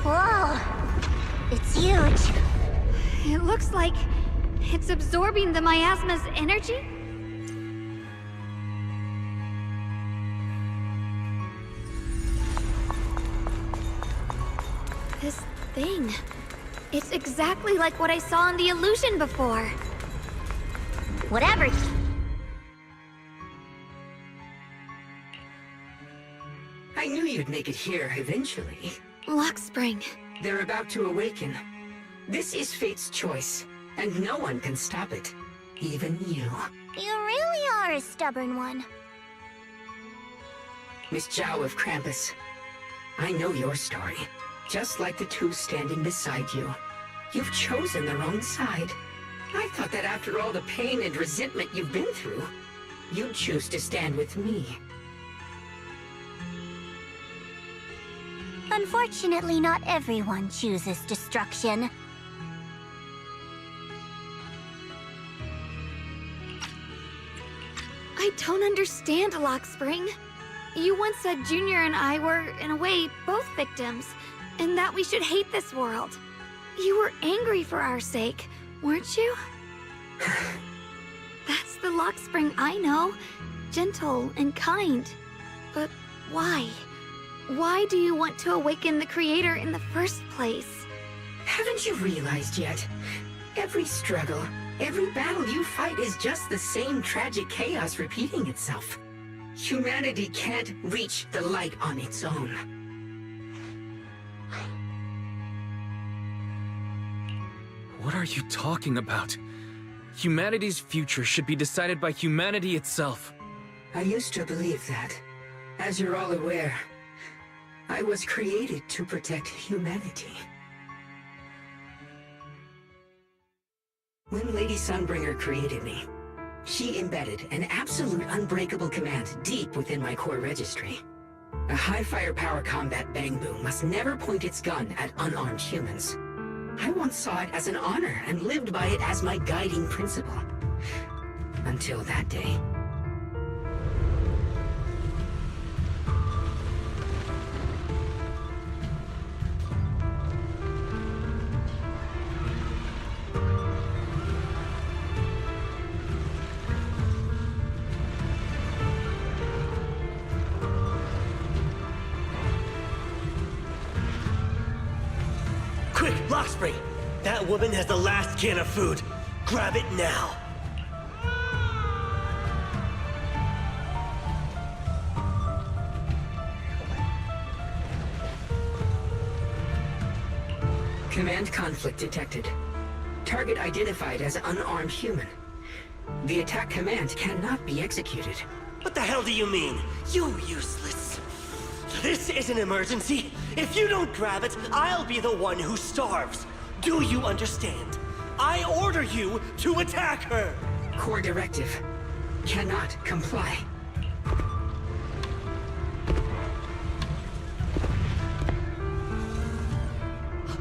Whoa! It's huge. It looks like it's absorbing the miasma's energy? This thing. It's exactly like what I saw in the illusion before. Whatever. I knew you'd make it here eventually. Lock Spring. They're about to awaken. This is fate's choice, and no one can stop it. Even you. You really are a stubborn one. Miss Zhao of Krampus. I know your story. Just like the two standing beside you. You've chosen the wrong side. I thought that after all the pain and resentment you've been through, you'd choose to stand with me. Unfortunately, not everyone chooses destruction. I don't understand, Lock Spring. You once said Junior and I were, in a way, both victims, and that we should hate this world. You were angry for our sake, weren't you? That's the Lock Spring I know. Gentle and kind. But why? Why do you want to awaken the Creator in the first place? Haven't you realized yet? Every struggle, every battle you fight is just the same tragic chaos repeating itself. Humanity can't reach the light on its own. What are you talking about? Humanity's future should be decided by humanity itself. I used to believe that. As you're all aware, I was created to protect humanity. When Lady Sunbringer created me, she embedded an absolute unbreakable command deep within my core registry. A high firepower combat bang boom must never point its gun at unarmed humans. I once saw it as an honor and lived by it as my guiding principle. Until that day. Quick, Lockspring! That woman has the last can of food. Grab it now. Command conflict detected. Target identified as unarmed human. The attack command cannot be executed. What the hell do you mean? You useless. This is an emergency. If you don't grab it, I'll be the one who starves. Do you understand? I order you to attack her. Core directive. Cannot comply.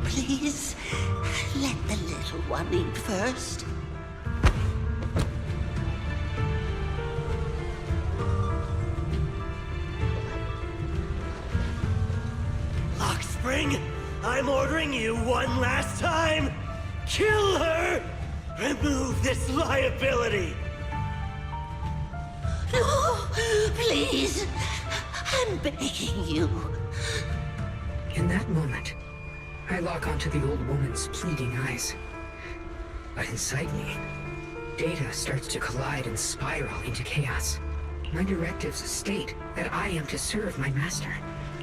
Please, let the little one eat first. Lockspring, I'm ordering you one last time. Kill her! Remove this liability! No, please. I'm begging you. In that moment, I lock onto the old woman's pleading eyes. But inside me, data starts to collide and spiral into chaos. My directives state that I am to serve my master.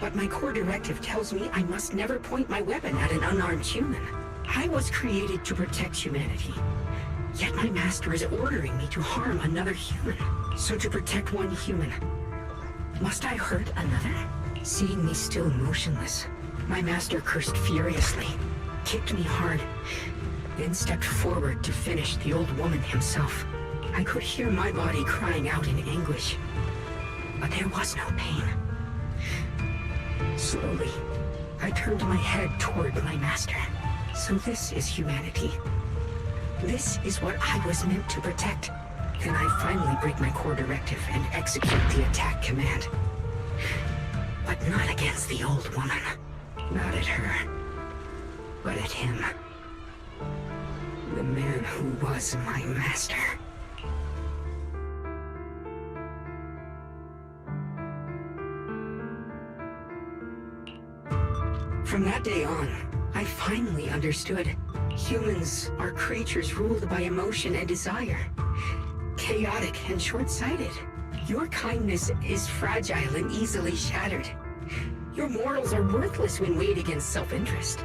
But my core directive tells me I must never point my weapon at an unarmed human. I was created to protect humanity. Yet my master is ordering me to harm another human. So to protect one human, must I hurt another? Seeing me still motionless, my master cursed furiously, kicked me hard, then stepped forward to finish the old woman himself. I could hear my body crying out in anguish, but there was no pain. Slowly, I turned my head toward my master. So this is humanity. This is what I was meant to protect. Then I finally break my core directive and execute the attack command. But not against the old woman. Not at her. But at him. The man who was my master. From that day on, I finally understood. Humans are creatures ruled by emotion and desire. Chaotic and short-sighted. Your kindness is fragile and easily shattered. Your morals are worthless when weighed against self-interest.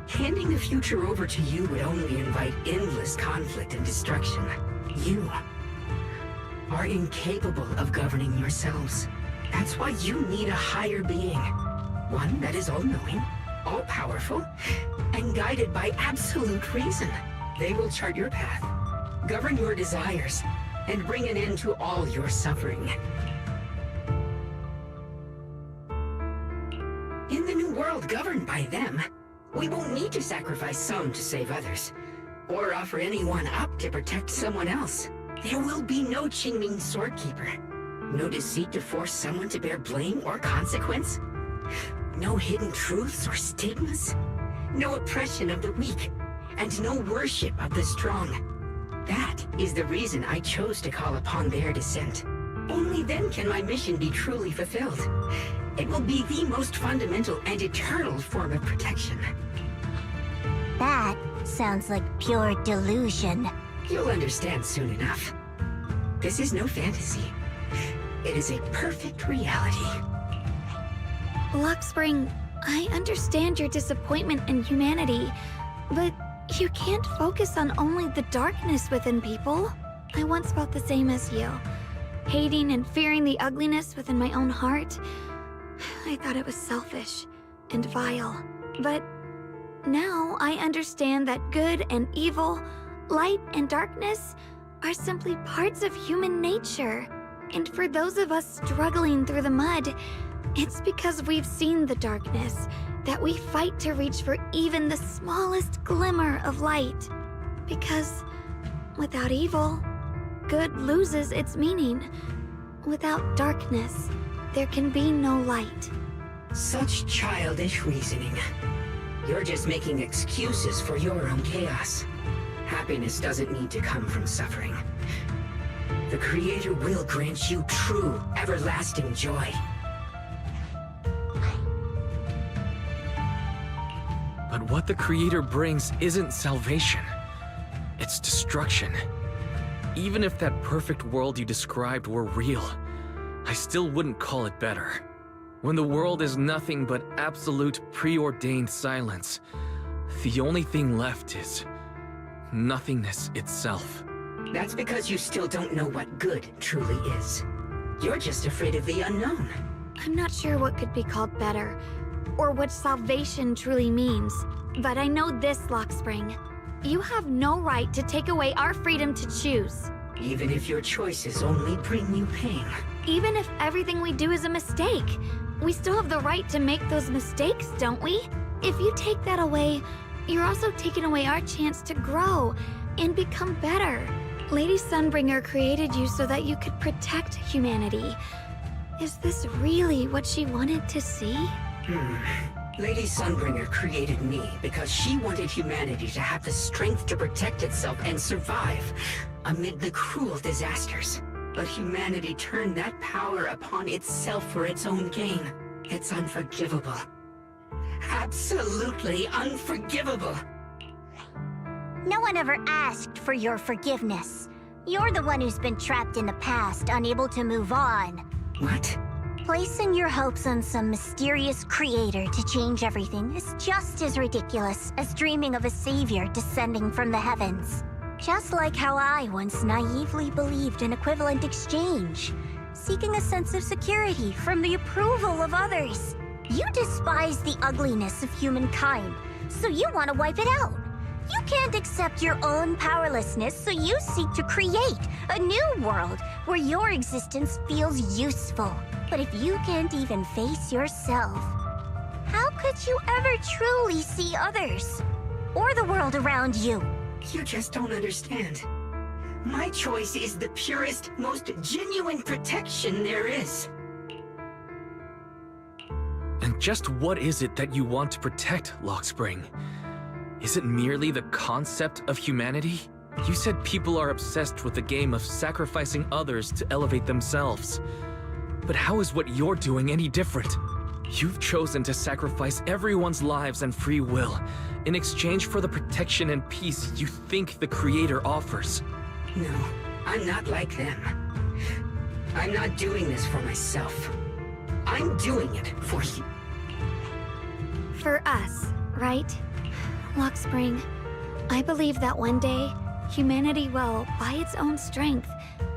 Handing the future over to you would only invite endless conflict and destruction. You are incapable of governing yourselves. That's why you need a higher being. One that is all-knowing, all-powerful, and guided by absolute reason. They will chart your path, govern your desires, and bring an end to all your suffering. In the new world governed by them, we won't need to sacrifice some to save others, or offer anyone up to protect someone else. There will be no Qingming Swordkeeper. No deceit to force someone to bear blame or consequence. No hidden truths or stigmas. No oppression of the weak, and no worship of the strong. That is the reason I chose to call upon their descent. Only then can my mission be truly fulfilled. It will be the most fundamental and eternal form of protection. That sounds like pure delusion. You'll understand soon enough. This is no fantasy. It is a perfect reality. Luxspring, I understand your disappointment in humanity, but you can't focus on only the darkness within people. I once felt the same as you, hating and fearing the ugliness within my own heart. I thought it was selfish and vile, but now I understand that good and evil, light and darkness are simply parts of human nature. And for those of us struggling through the mud, it's because we've seen the darkness that we fight to reach for even the smallest glimmer of light. Because without evil, good loses its meaning. Without darkness, there can be no light. Such childish reasoning. You're just making excuses for your own chaos. Happiness doesn't need to come from suffering. The Creator will grant you true, everlasting joy. But what the Creator brings isn't salvation. It's destruction. Even if that perfect world you described were real, I still wouldn't call it better. When the world is nothing but absolute preordained silence, the only thing left is nothingness itself. That's because you still don't know what good truly is. You're just afraid of the unknown. I'm not sure what could be called better, or what salvation truly means. But I know this, Luxspring. You have no right to take away our freedom to choose. Even if your choices only bring you pain. Even if everything we do is a mistake, we still have the right to make those mistakes, don't we? If you take that away, you're also taking away our chance to grow and become better. Lady Sunbringer created you so that you could protect humanity. Is this really what she wanted to see? Lady Sunbringer created me because she wanted humanity to have the strength to protect itself and survive amid the cruel disasters. But humanity turned that power upon itself for its own gain. It's unforgivable. Absolutely unforgivable. No one ever asked for your forgiveness. You're the one who's been trapped in the past, unable to move on. What? Placing your hopes on some mysterious creator to change everything is just as ridiculous as dreaming of a savior descending from the heavens. Just like how I once naively believed in equivalent exchange, seeking a sense of security from the approval of others. You despise the ugliness of humankind, so you want to wipe it out. You can't accept your own powerlessness, so you seek to create a new world where your existence feels useful. But if you can't even face yourself, how could you ever truly see others? Or the world around you? You just don't understand. My choice is the purest, most genuine protection there is. And just what is it that you want to protect, Lockspring? Is it merely the concept of humanity? You said people are obsessed with the game of sacrificing others to elevate themselves. But how is what you're doing any different? You've chosen to sacrifice everyone's lives and free will in exchange for the protection and peace you think the Creator offers. No, I'm not like them. I'm not doing this for myself. I'm doing it for you. For us, right? Lockspring, I believe that one day, humanity will, by its own strength,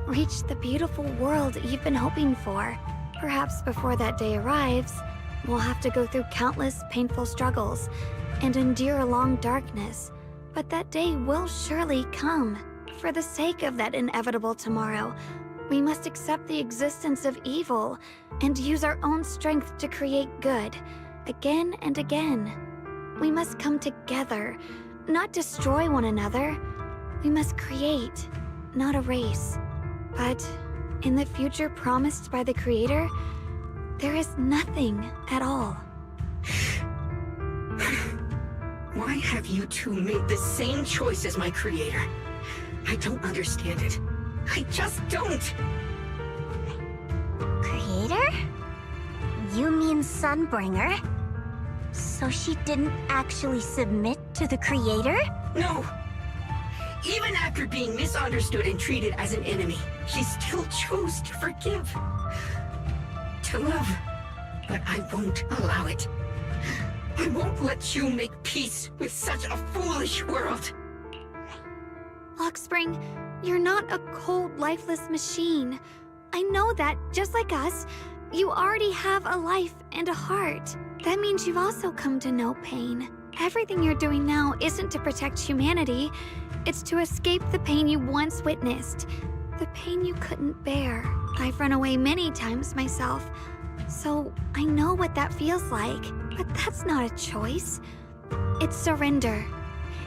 reach the beautiful world you've been hoping for. Perhaps before that day arrives, we'll have to go through countless painful struggles and endure a long darkness. But that day will surely come. For the sake of that inevitable tomorrow, we must accept the existence of evil and use our own strength to create good, again and again. We must come together, not destroy one another. We must create, not erase. But in the future promised by the Creator, there is nothing at all. Why have you two made the same choice as my Creator? I don't understand it. I just don't. Creator? You mean Sunbringer? So she didn't actually submit to the Creator? No. Even after being misunderstood and treated as an enemy, she still chose to forgive. To love. But I won't allow it. I won't let you make peace with such a foolish world. Lockspring, you're not a cold, lifeless machine. I know that, just like us, you already have a life and a heart. That means you've also come to know pain. Everything you're doing now isn't to protect humanity. It's to escape the pain you once witnessed. The pain you couldn't bear. I've run away many times myself, so I know what that feels like. But that's not a choice. It's surrender.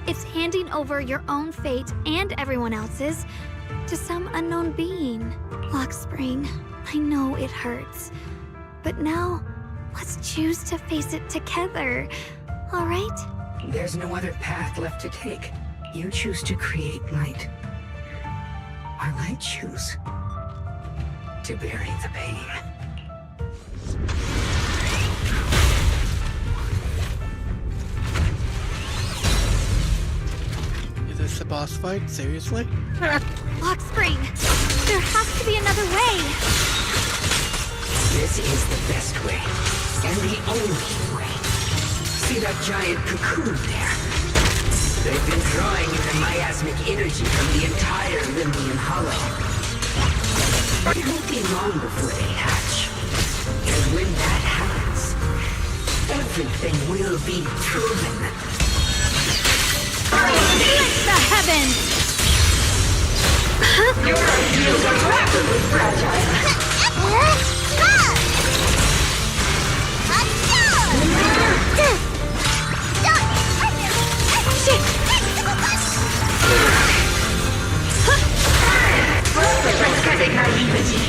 It's handing over your own fate and everyone else's to some unknown being. Lockspring, I know it hurts. But now, let's choose to face it together, all right? There's no other path left to take. You choose to create light, while I choose to bury the pain. Is this the boss fight? Seriously? Lockspring, there has to be another way. This is the best way, and the only way. See that giant cocoon there? They've been drawing in the miasmic energy from the entire Limbian Hollow. It won't be long before they hatch. And when that happens, everything will be proven. Split the heavens! Your ideals are rapidly fragile. Pathetic naivety.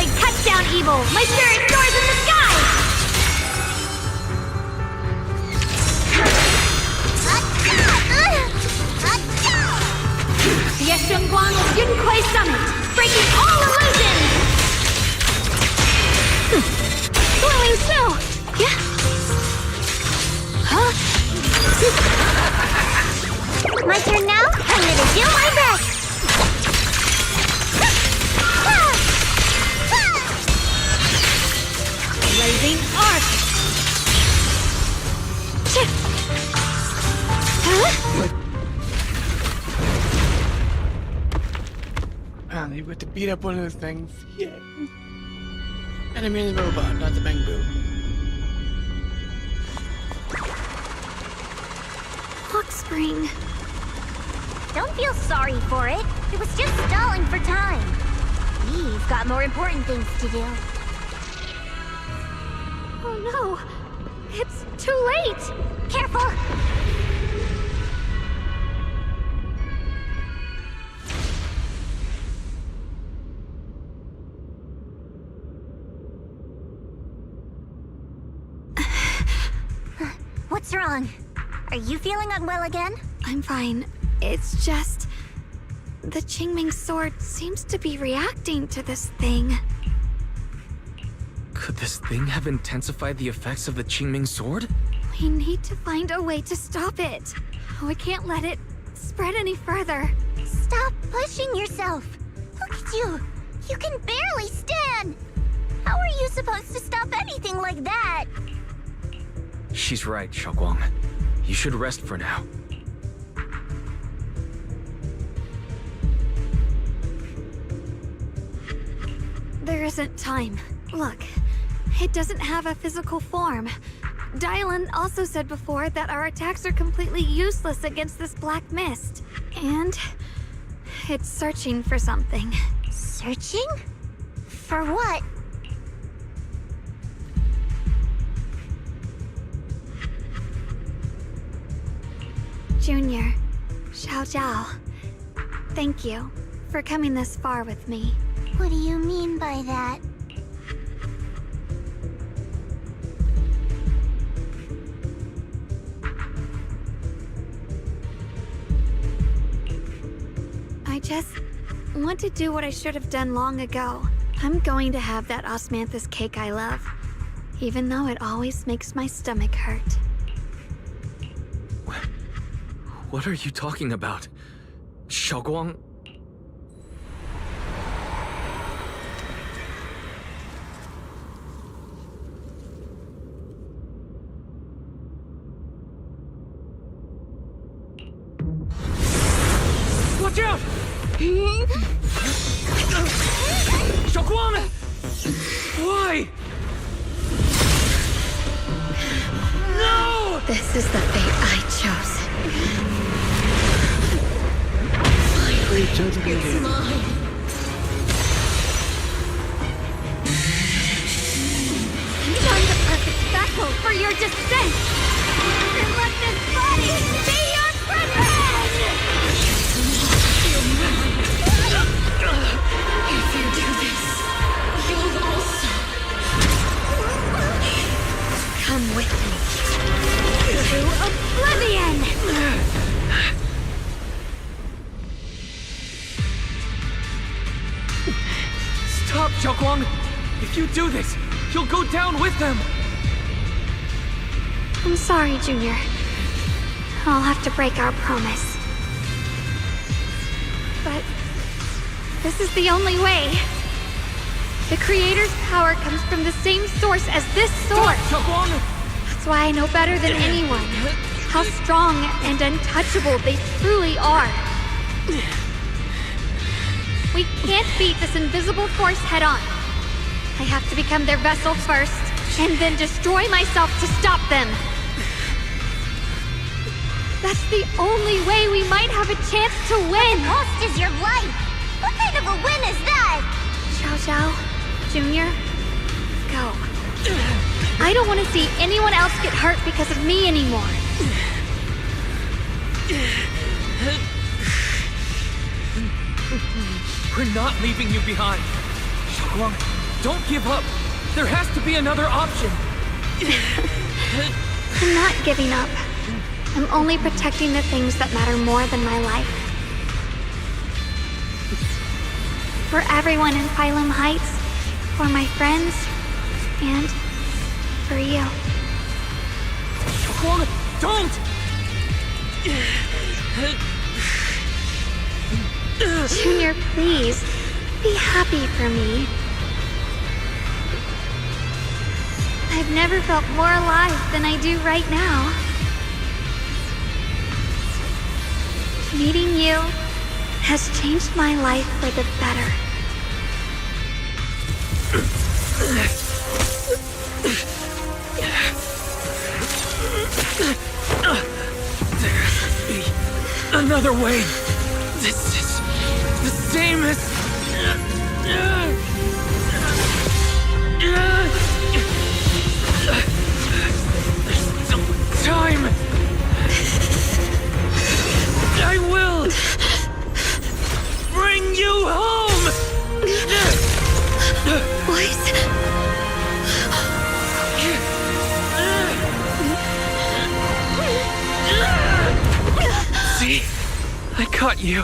blade cuts down evil! My spirit soars in the sky! The Guang of Yunquei Summit, breaking all illusions! Glowing snow! Yeah? Huh? My turn now? I'm gonna do my best! Blazing arc! And you got to beat up one of those things. Yay! And I mean the robot, not the bang boo. Hawk Spring. Don't feel sorry for it. It was just stalling for time. We've got more important things to do. Oh no! It's too late! Careful! What's wrong? Are you feeling unwell again? I'm fine. It's just... the Qingming sword seems to be reacting to this thing. Could this thing have intensified the effects of the Qingming sword? We need to find a way to stop it. We can't let it spread any further. Stop pushing yourself. Look at you. You can barely stand. How are you supposed to stop anything like that? She's right, Xiaoguang. You should rest for now. There isn't time. Look, it doesn't have a physical form. Dylan also said before that our attacks are completely useless against this black mist. And it's searching for something. Searching? For what? Junior, Xiao Zhao, thank you for coming this far with me. What do you mean by that? I just want to do what I should have done long ago. I'm going to have that osmanthus cake I love, even though it always makes my stomach hurt. What are you talking about? Xiaoguang? Watch out! Xiaoguang! Why? No! This is the fate I chose. It's mine. I'm the perfect vessel for your descent. And let this body be your prison! If you do this, you'll also come with me to oblivion! Stop, Xiaoguang! If you do this, you'll go down with them! I'm sorry, Junior. I'll have to break our promise. But this is the only way. The Creator's power comes from the same source as this sword. That's why I know better than anyone how strong and untouchable they truly are. We can't beat this invisible force head-on. I have to become their vessel first, and then destroy myself to stop them. That's the only way we might have a chance to win! The cost is your life! What kind of a win is that? Xiao Zhao, Junior, go. I don't want to see anyone else get hurt because of me anymore. We're not leaving you behind. Xiaoguang, Don't give up. There has to be another option. I'm not giving up. I'm only protecting the things that matter more than my life. For everyone in Phylum Heights, for my friends, and for you. Don't! Junior, please, be happy for me. I've never felt more alive than I do right now. Meeting you has changed my life for the better. There has to be another way. This is the same as... There's still time. I will bring you home. Boys. See? I caught you.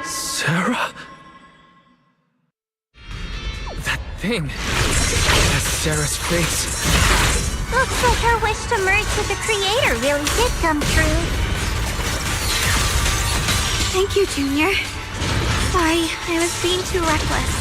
Sarah? That thing has Sarah's face. Looks like her wish to merge with the Creator really did come true. Thank you, Junior. Sorry, I was being too reckless.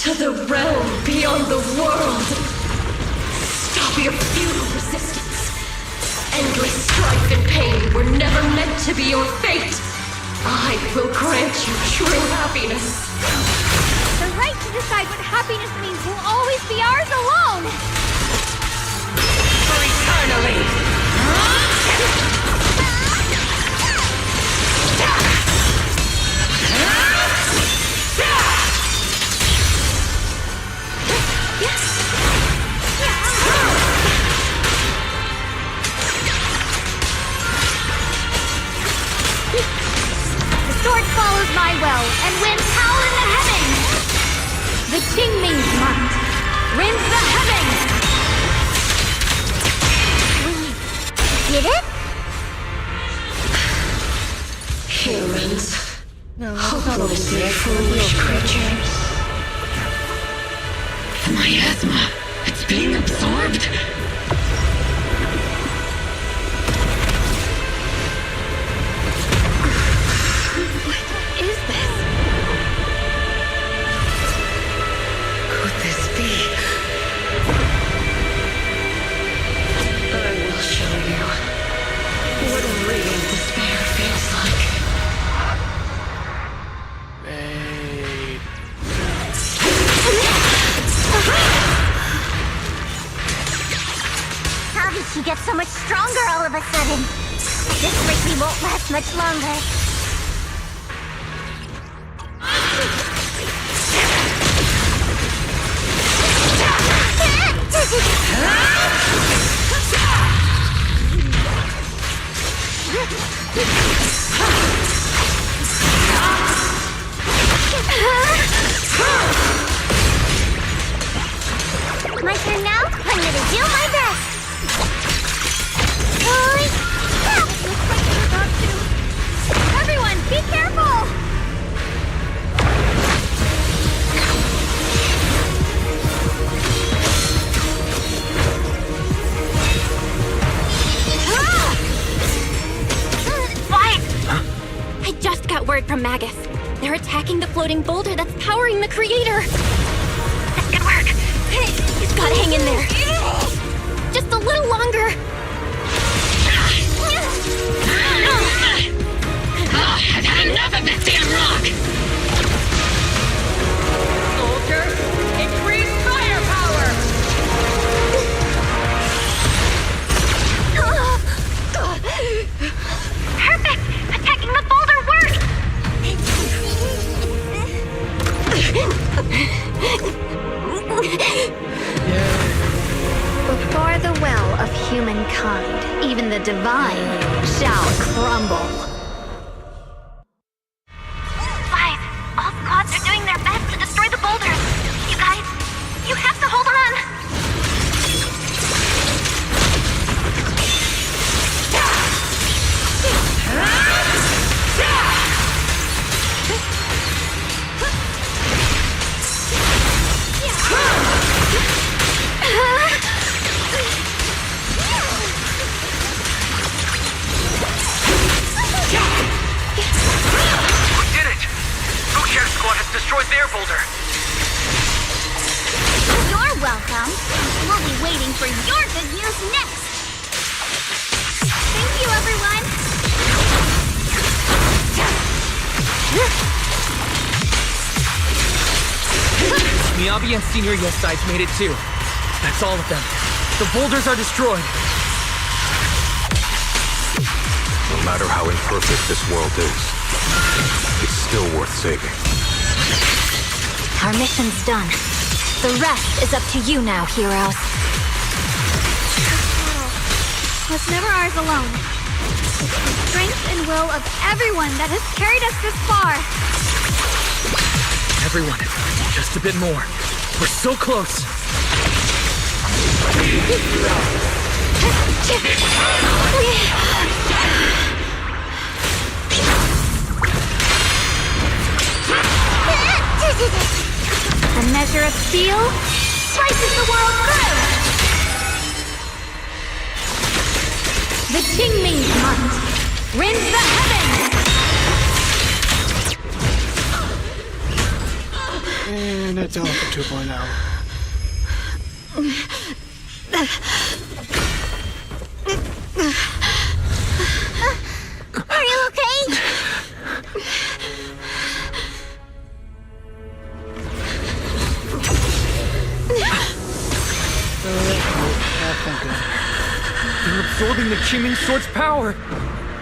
To the realm beyond the world. Stop your futile resistance. Endless strife and pain were never meant to be your fate. I will grant you true happiness. The right to decide what happiness means will always be ours alone! being absorbed? What is this? Could this be? I will show you what real despair feels like. Hey. How did she get so much stronger all of a sudden? This Ricky won't last much longer. My turn now? I'm gonna do my best! Everyone, be careful! Why? I just got word from Magus. They're attacking the floating boulder that's powering the creator. That's good work. You've got to hang in there. Just a little longer. I've had enough of this damn rock! Soldiers, increase firepower! Perfect! Attacking the boulder worked! Before the will of humankind, even the divine shall crumble. Guys, all squads are doing their best to destroy the boulders. You guys, you have to hold on! Destroyed their boulder. You're welcome. We'll be waiting for your good news next. Thank you, everyone! Miyabi and Senior Yes Sides made it too. That's all of them. The boulders are destroyed. No matter how imperfect this world is, it's still worth saving. Our mission's done. The rest is up to you now, heroes. Was never ours alone. It's the strength and will of everyone that has carried us this far. Everyone, just a bit more. We're so close. A measure of steel slices the world through. The Qingming Hunt rends the heavens. And it's Alpha 2.0. Are you okay? They're absorbing the Qingming Sword's power.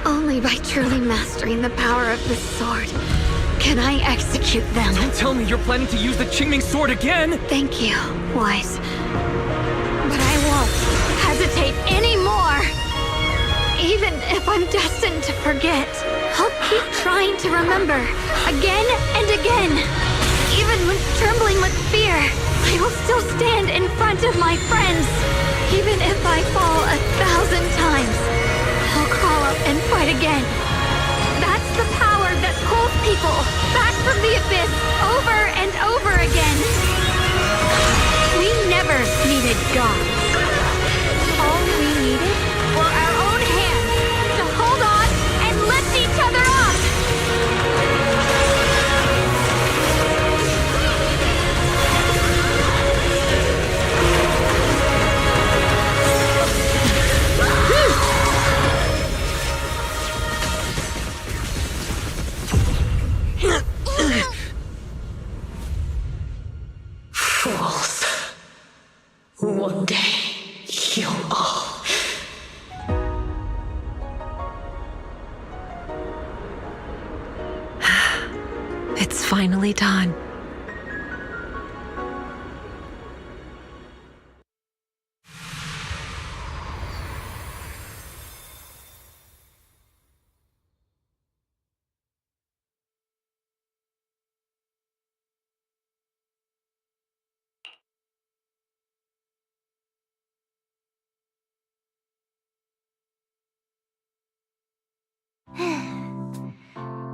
Only by truly mastering the power of the sword can I execute them. Don't tell me you're planning to use the Qingming Sword again! Thank you, Wise. But I won't hesitate anymore. Even if I'm destined to forget, I'll keep trying to remember, again and again. Even when trembling with fear, I will still stand in front of my friends. Even if I fall 1,000 times, I'll crawl up and fight again. That's the power that pulls people back from the abyss over and over again. We never needed God. One day, you'll all... It's finally done.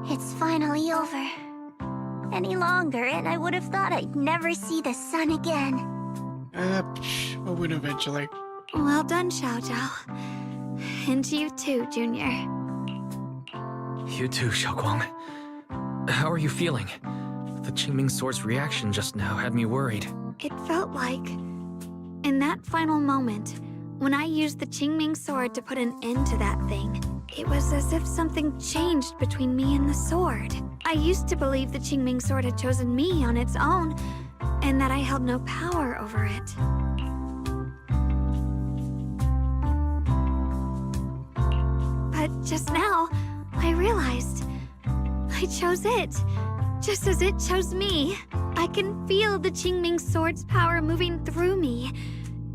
It's finally over. Any longer, and I would have thought I'd never see the sun again. We'll win eventually. Well done, Xiao Zhao. And you too, Junior. You too, Xiaoguang. How are you feeling? The Qingming Sword's reaction just now had me worried. It felt like, in that final moment, when I used the Qingming Sword to put an end to that thing, it was as if something changed between me and the sword. I used to believe the Qingming Sword had chosen me on its own, and that I held no power over it. But just now, I realized I chose it, just as it chose me. I can feel the Qingming Sword's power moving through me.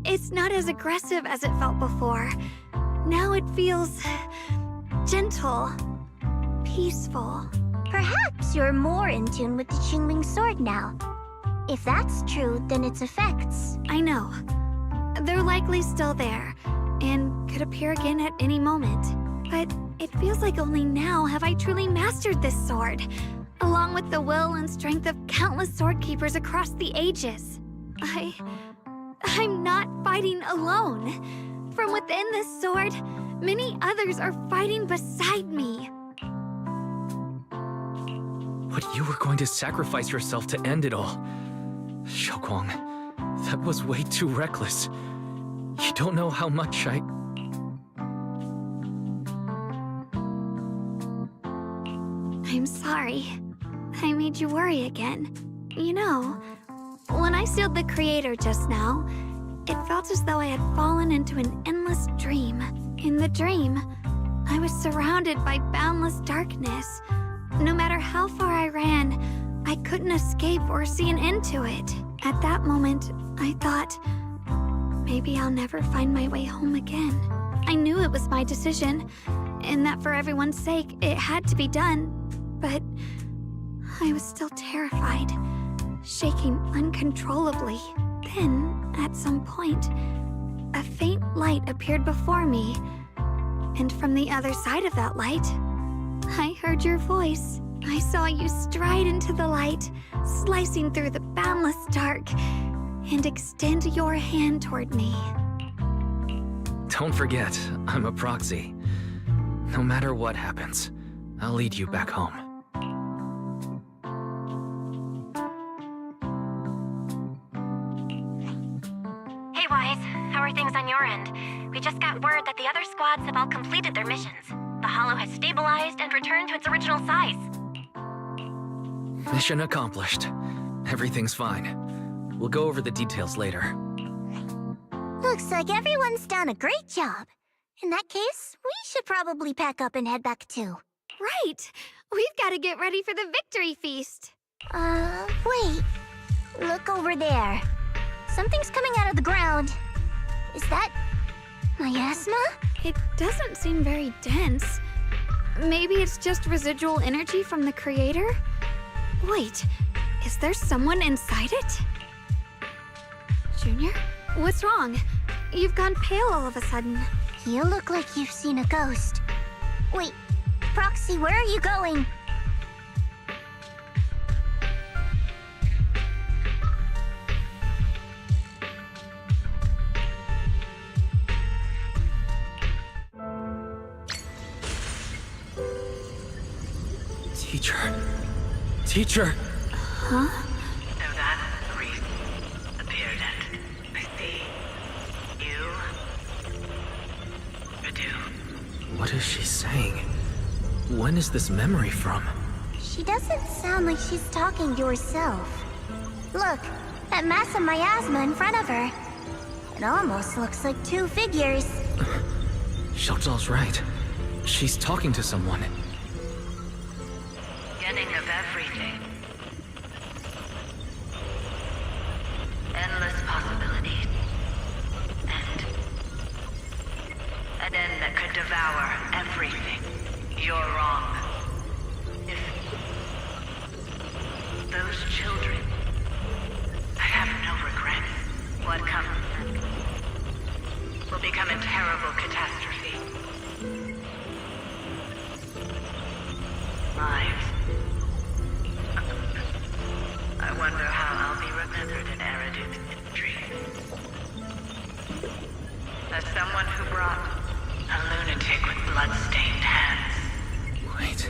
It's not as aggressive as it felt before. Now it feels gentle, peaceful. Perhaps you're more in tune with the Qingming Sword now. If that's true, then its effects... I know. They're likely still there, and could appear again at any moment. But it feels like only now have I truly mastered this sword, along with the will and strength of countless sword keepers across the ages. I'm not fighting alone. From within this sword, many others are fighting beside me. But you were going to sacrifice yourself to end it all. Xiaoguang, that was way too reckless. You don't know how much I'm sorry. I made you worry again. You know, when I sealed the Creator just now, it felt as though I had fallen into an endless dream. In the dream, I was surrounded by boundless darkness. No matter how far I ran, I couldn't escape or see an end to it. At that moment, I thought, maybe I'll never find my way home again. I knew it was my decision, and that for everyone's sake, it had to be done. But I was still terrified, shaking uncontrollably. Then, at some point, a faint light appeared before me, and from the other side of that light, I heard your voice. I saw you stride into the light, slicing through the boundless dark, and extend your hand toward me. Don't forget, I'm a proxy. No matter what happens, I'll lead you back home. Hey, Wise. How are things on your end? We just got word that the other squads have all completed their missions. The Hollow has stabilized and returned to its original size. Mission accomplished. Everything's fine. We'll go over the details later. Looks like everyone's done a great job. In that case, we should probably pack up and head back too. Right! We've got to get ready for the victory feast. Wait. Look over there. Something's coming out of the ground. Is that miasma? It doesn't seem very dense. Maybe it's just residual energy from the Creator? Wait, is there someone inside it? Junior? What's wrong? You've gone pale all of a sudden. You look like you've seen a ghost. Wait, Proxy, where are you going? Teacher! Huh? So that's the reason you appeared at. I see. You... Badu. What is she saying? When is this memory from? She doesn't sound like she's talking to herself. Look, that mass of miasma in front of her. It almost looks like two figures. Xiaozhao's right. She's talking to someone. Beginning of everything. Endless possibilities. An end that could devour everything. You're wrong. If those children, I have no regrets. What comes will become a terrible catastrophe. Lives. I wonder how I'll be remembered in Eridu's history. As someone who brought a lunatic with blood-stained hands. Wait,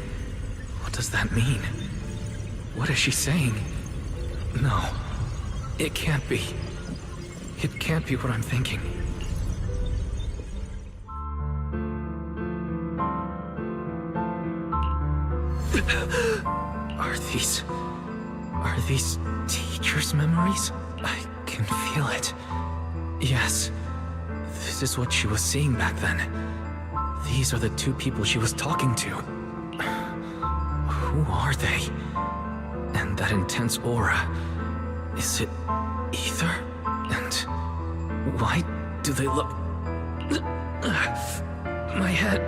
what does that mean? What is she saying? No, it can't be. It can't be what I'm thinking. Are these teachers' memories? I can feel it. Yes, this is what she was seeing back then. These are the two people she was talking to. Who are they? And that intense aura, is it ether? And why do they look... My head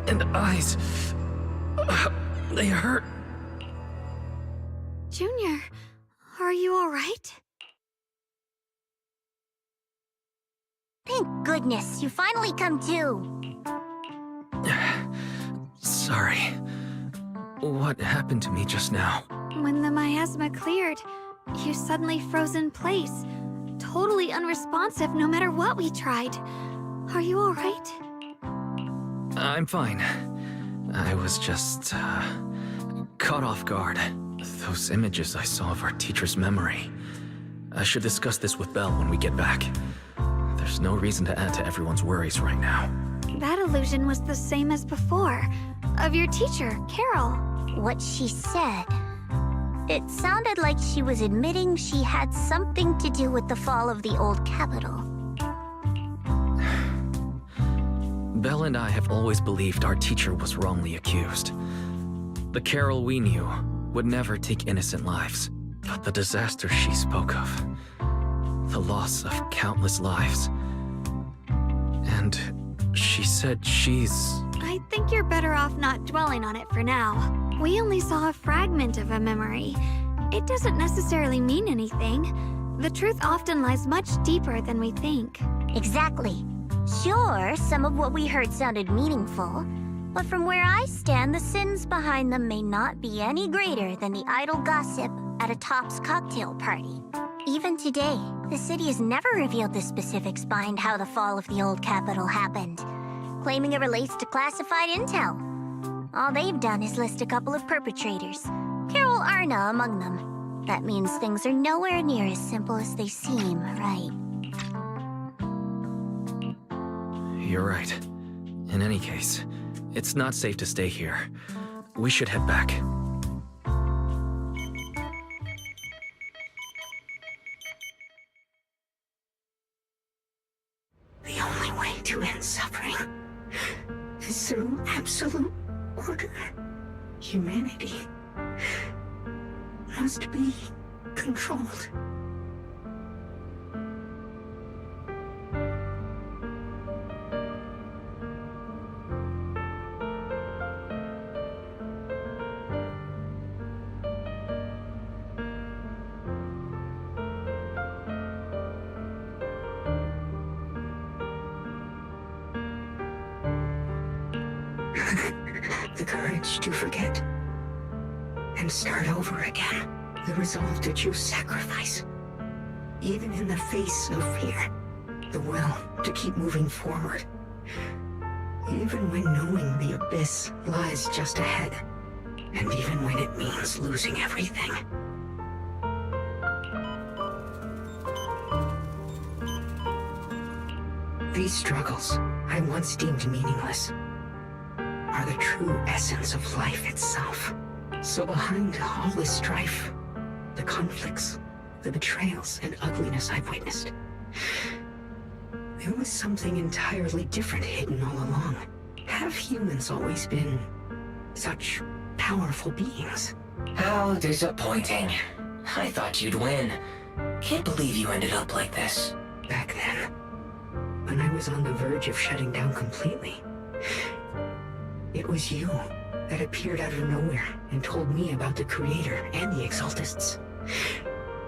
and eyes, they hurt. Junior, are you alright? Thank goodness, you finally come to. Sorry. What happened to me just now? When the miasma cleared, you suddenly froze in place. Totally unresponsive no matter what we tried. Are you alright? I'm fine. I was just, caught off guard. Those images I saw of our teacher's memory. I should discuss this with Belle when we get back. There's no reason to add to everyone's worries right now. That illusion was the same as before. Of your teacher, Carol. What she said. It sounded like she was admitting she had something to do with the fall of the old capital. Belle and I have always believed our teacher was wrongly accused. The Carol we knew would never take innocent lives. But the disaster she spoke of, the loss of countless lives, and she said she's... I think you're better off not dwelling on it for now. We only saw a fragment of a memory. It doesn't necessarily mean anything. The truth often lies much deeper than we think. Exactly. Sure, some of what we heard sounded meaningful, but from where I stand, the sins behind them may not be any greater than the idle gossip at a Top's cocktail party. Even today, the city has never revealed the specifics behind how the fall of the old capital happened, claiming it relates to classified intel. All they've done is list a couple of perpetrators, Carol Arna among them. That means things are nowhere near as simple as they seem, right? You're right. In any case, it's not safe to stay here. We should head back. The only way to end suffering is through absolute order. Humanity must be controlled. The courage to forget and start over again. The resolve to choose sacrifice, even in the face of fear. The will to keep moving forward, even when knowing the abyss lies just ahead, and even when it means losing everything. These struggles I once deemed meaningless are the true essence of life itself. So behind all this strife, the conflicts, the betrayals and ugliness I've witnessed, There was something entirely different hidden all along. Have humans always been such powerful beings? How disappointing. I thought you'd win. Can't believe you ended up like this. Back then, when I was on the verge of shutting down completely, it was you that appeared out of nowhere and told me about the Creator and the Exaltists,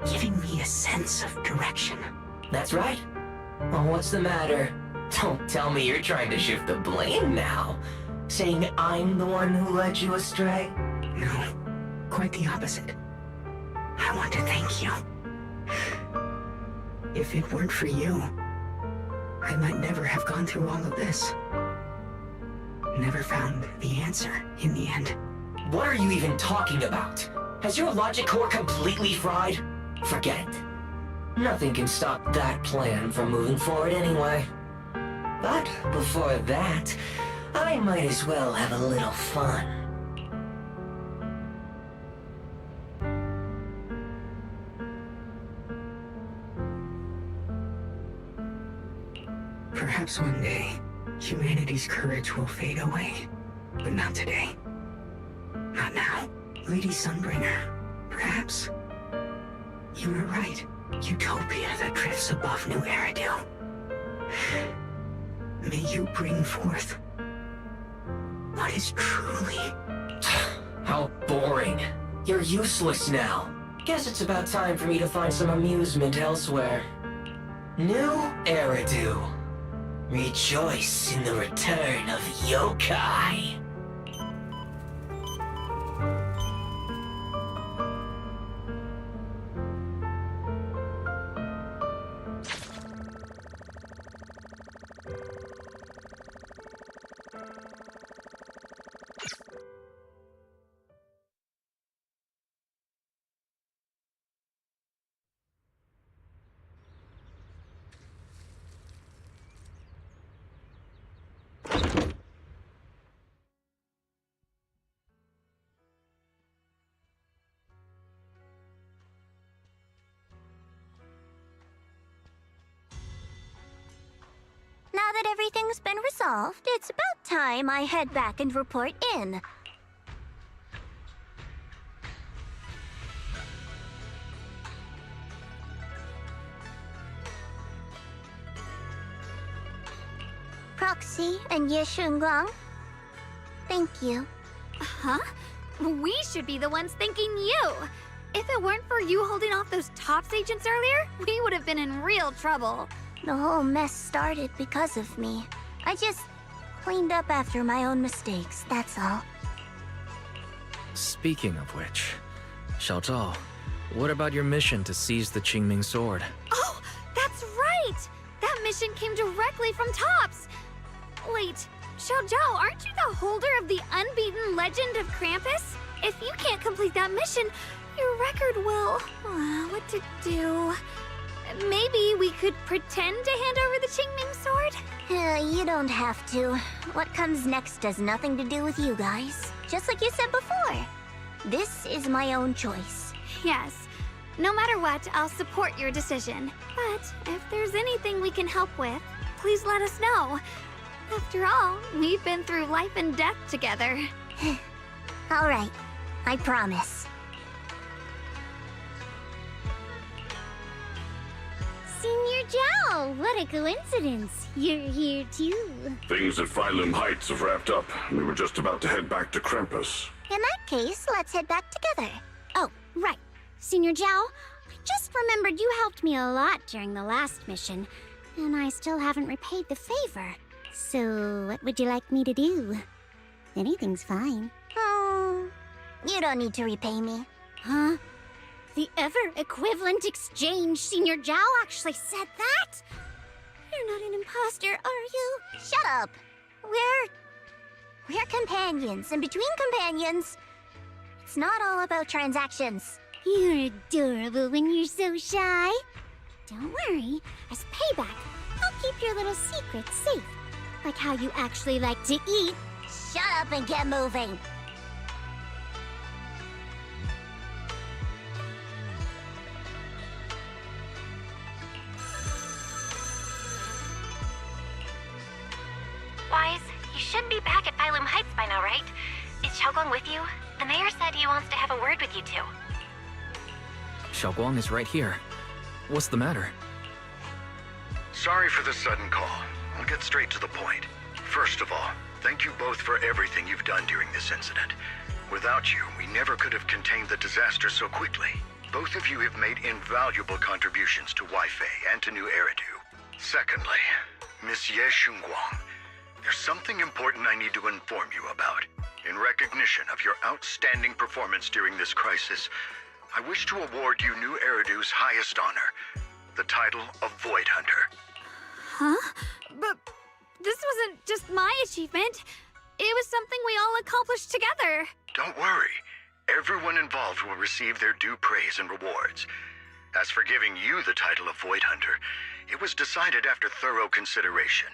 giving me a sense of direction. That's right. Well, what's the matter? Don't tell me you're trying to shift the blame now. Saying I'm the one who led you astray? No, quite the opposite. I want to thank you. If it weren't for you, I might never have gone through all of this. Never found the answer in the end. What are you even talking about? Has your logic core completely fried? Forget it. Nothing can stop that plan from moving forward anyway. But before that, I might as well have a little fun. Perhaps one day, humanity's courage will fade away. But not today. Not now. Lady Sunbringer, perhaps. You were right. Utopia that drifts above New Eridu. May you bring forth what is truly... How boring. You're useless now. Guess it's about time for me to find some amusement elsewhere. New Eridu. Rejoice in the return of yokai. Now that everything's been resolved, it's about time I head back and report in. Proxy and Yeshungang, thank you. Huh? We should be the ones thanking you. If it weren't for you holding off those TOPS agents earlier, we would have been in real trouble. The whole mess started because of me. I just cleaned up after my own mistakes, that's all. Speaking of which, Xiao Zhao, what about your mission to seize the Qingming sword? Oh, that's right! That mission came directly from TOPS! Wait, Xiao Zhao, aren't you the holder of the unbeaten legend of Krampus? If you can't complete that mission, your record will... what to do? Maybe we could pretend to hand over the Qingming sword? You don't have to. What comes next has nothing to do with you guys. Just like you said before. This is my own choice. Yes. No matter what, I'll support your decision. But if there's anything we can help with, please let us know. After all, we've been through life and death together. All right. I promise. Senior Zhao, what a coincidence. You're here too. Things at Phylum Heights have wrapped up. We were just about to head back to Krampus. In that case, let's head back together. Oh, right. Senior Zhao, I just remembered you helped me a lot during the last mission, and I still haven't repaid the favor. So, what would you like me to do? Anything's fine. You don't need to repay me. Huh? The ever-equivalent exchange, Senior Zhao actually said that? You're not an imposter, are you? Shut up! We're companions, and between companions, it's not all about transactions. You're adorable when you're so shy. Don't worry, as payback, I'll keep your little secrets safe. Like how you actually like to eat. Shut up and get moving. should be back at Phylum Heights by now, right? Is Xiaoguang with you? The mayor said he wants to have a word with you two. Xiaoguang is right here. What's the matter? Sorry for the sudden call. I'll get straight to the point. First of all, thank you both for everything you've done during this incident. Without you, we never could have contained the disaster so quickly. Both of you have made invaluable contributions to Weifei and to New Eridu. Secondly, Miss Ye Xunguang, there's something important I need to inform you about. In recognition of your outstanding performance during this crisis, I wish to award you New Eridu's highest honor, the title of Void Hunter. Huh? But this wasn't just my achievement. It was something we all accomplished together. Don't worry. Everyone involved will receive their due praise and rewards. As for giving you the title of Void Hunter, it was decided after thorough consideration.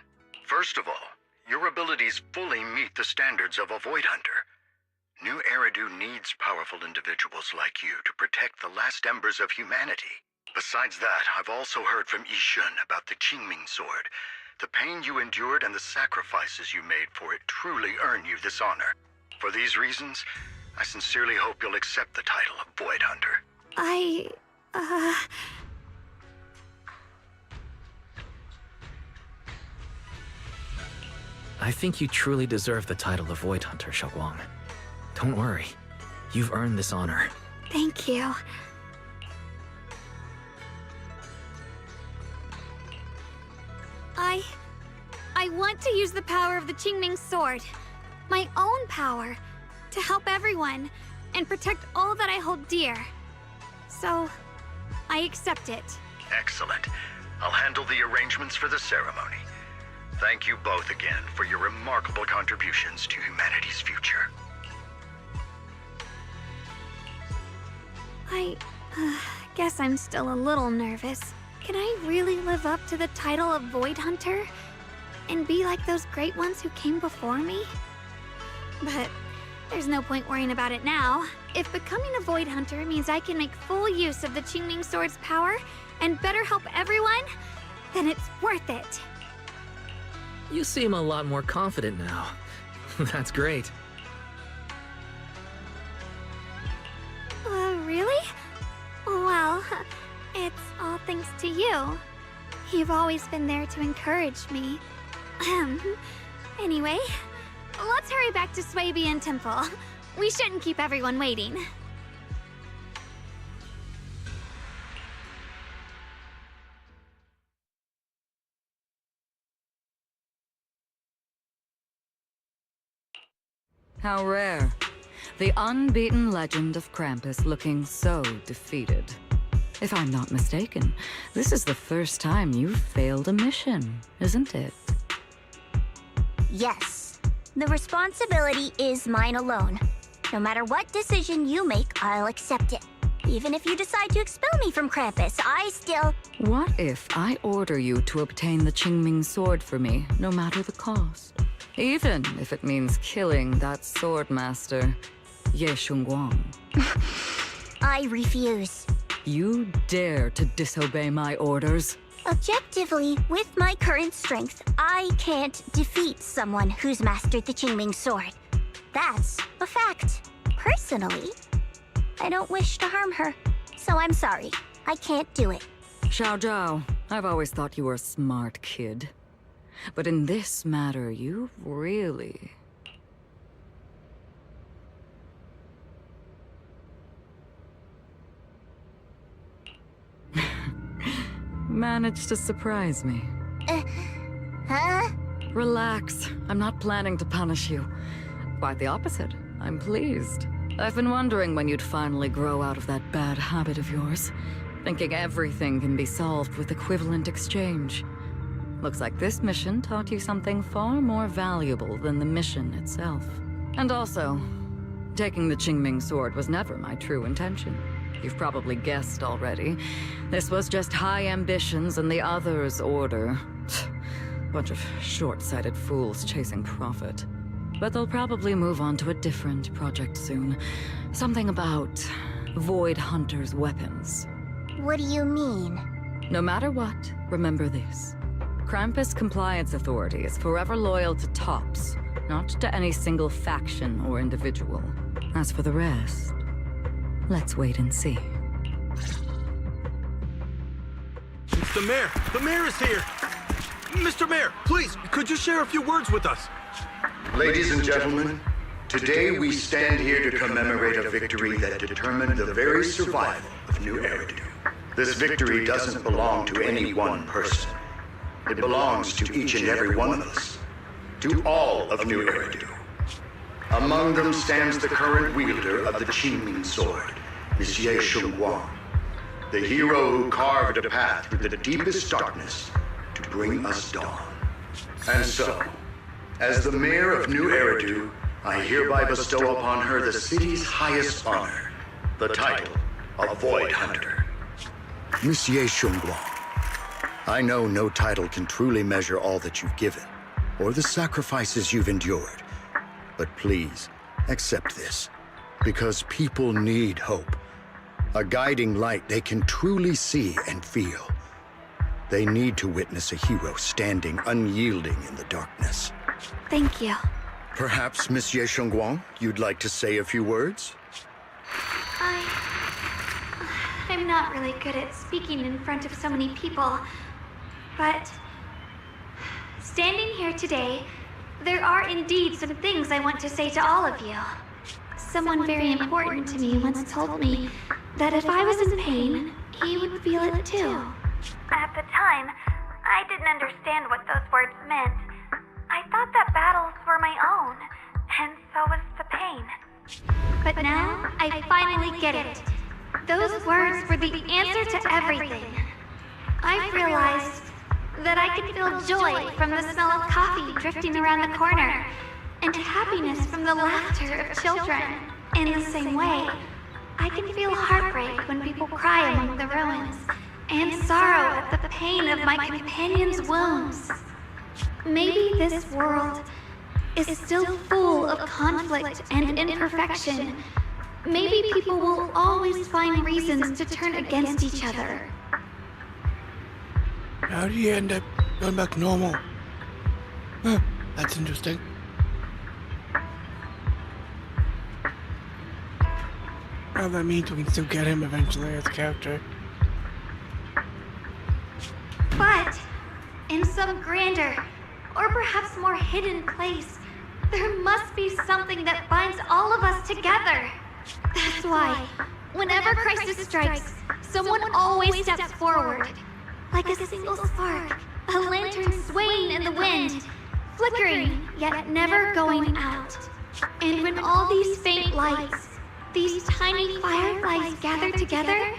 First of all, your abilities fully meet the standards of a Void Hunter. New Eridu needs powerful individuals like you to protect the last embers of humanity. Besides that, I've also heard from Yishun about the Qingming Sword. The pain you endured and the sacrifices you made for it truly earn you this honor. For these reasons, I sincerely hope you'll accept the title of Void Hunter. I think you truly deserve the title of Void Hunter, Xiaoguang. Don't worry. You've earned this honor. Thank you. I want to use the power of the Qingming Sword, my own power, to help everyone and protect all that I hold dear. So, I accept it. Excellent. I'll handle the arrangements for the ceremony. Thank you both again for your remarkable contributions to humanity's future. I guess I'm still a little nervous. Can I really live up to the title of Void Hunter? And be like those great ones who came before me? But there's no point worrying about it now. If becoming a Void Hunter means I can make full use of the Qingming Sword's power and better help everyone, then it's worth it. You seem a lot more confident now. That's great. Really? Well, it's all thanks to you. You've always been there to encourage me. Anyway, let's hurry back to Swabian Temple. We shouldn't keep everyone waiting. How rare. The unbeaten legend of Krampus looking so defeated. If I'm not mistaken, this is the first time you've failed a mission, isn't it? Yes. The responsibility is mine alone. No matter what decision you make, I'll accept it. Even if you decide to expel me from Krampus, I still... What if I order you to obtain the Qingming Sword for me, no matter the cost? Even if it means killing that sword master, Ye Xunguang. I refuse. You dare to disobey my orders? Objectively, with my current strength, I can't defeat someone who's mastered the Qingming Sword. That's a fact. Personally, I don't wish to harm her, so I'm sorry. I can't do it. Xiao Zhao, I've always thought you were a smart kid. But in this matter, you really... managed to surprise me. Huh? Relax. I'm not planning to punish you. Quite the opposite. I'm pleased. I've been wondering when you'd finally grow out of that bad habit of yours. Thinking everything can be solved with equivalent exchange. Looks like this mission taught you something far more valuable than the mission itself. And also, taking the Qingming Sword was never my true intention. You've probably guessed already. This was just high ambitions and the others' order. Bunch of short-sighted fools chasing profit. But they'll probably move on to a different project soon. Something about Void Hunter's weapons. What do you mean? No matter what, remember this. Krampus Compliance Authority is forever loyal to TOPS, not to any single faction or individual. As for the rest, let's wait and see. It's the mayor! The mayor is here! Mr. Mayor, please, could you share a few words with us? Ladies and gentlemen, today we stand here to commemorate a victory that determined the very survival of New Eridu. This victory doesn't belong to any one person. It belongs to each and every one of us. To all of New Eridu. Among them stands the current wielder of the Qingming sword, Monsieur Shunguang, the hero who carved a path through the deepest darkness to bring us dawn. And so, as the mayor of New Eridu, I hereby bestow upon her the city's highest honor, the title of Void Hunter. Monsieur Shunguang, I know no title can truly measure all that you've given, or the sacrifices you've endured. But please, accept this, because people need hope. A guiding light they can truly see and feel. They need to witness a hero standing unyielding in the darkness. Thank you. Perhaps, Monsieur Shunguang, you'd like to say a few words? I'm not really good at speaking in front of so many people, but standing here today, there are indeed some things I want to say to all of you. Someone very important to me once told me that if I was in pain, he would feel it too. At the time, I didn't understand what those words meant. I thought that battles were my own, and so was the pain. But now, I finally get it. Those words were the answer to everything. I've realized that I can feel joy from the smell of coffee drifting around the corner, and happiness from the laughter of children. In the same way, I can feel heartbreak when people cry among the ruins, and sorrow at the pain of my companion's wounds. Maybe this world is still full of conflict and imperfection. Maybe people will always find reasons to turn against each other. How do you end up going back normal? Huh, that's interesting. Well, that means we can still get him eventually as a character. But, in some grander, or perhaps more hidden place, there must be something that binds all of us together. That's why, whenever crisis strikes, someone always steps forward. Like a single spark, a lantern swaying in the wind, flickering, yet never going out. And when all these faint lights, these tiny fireflies gather together,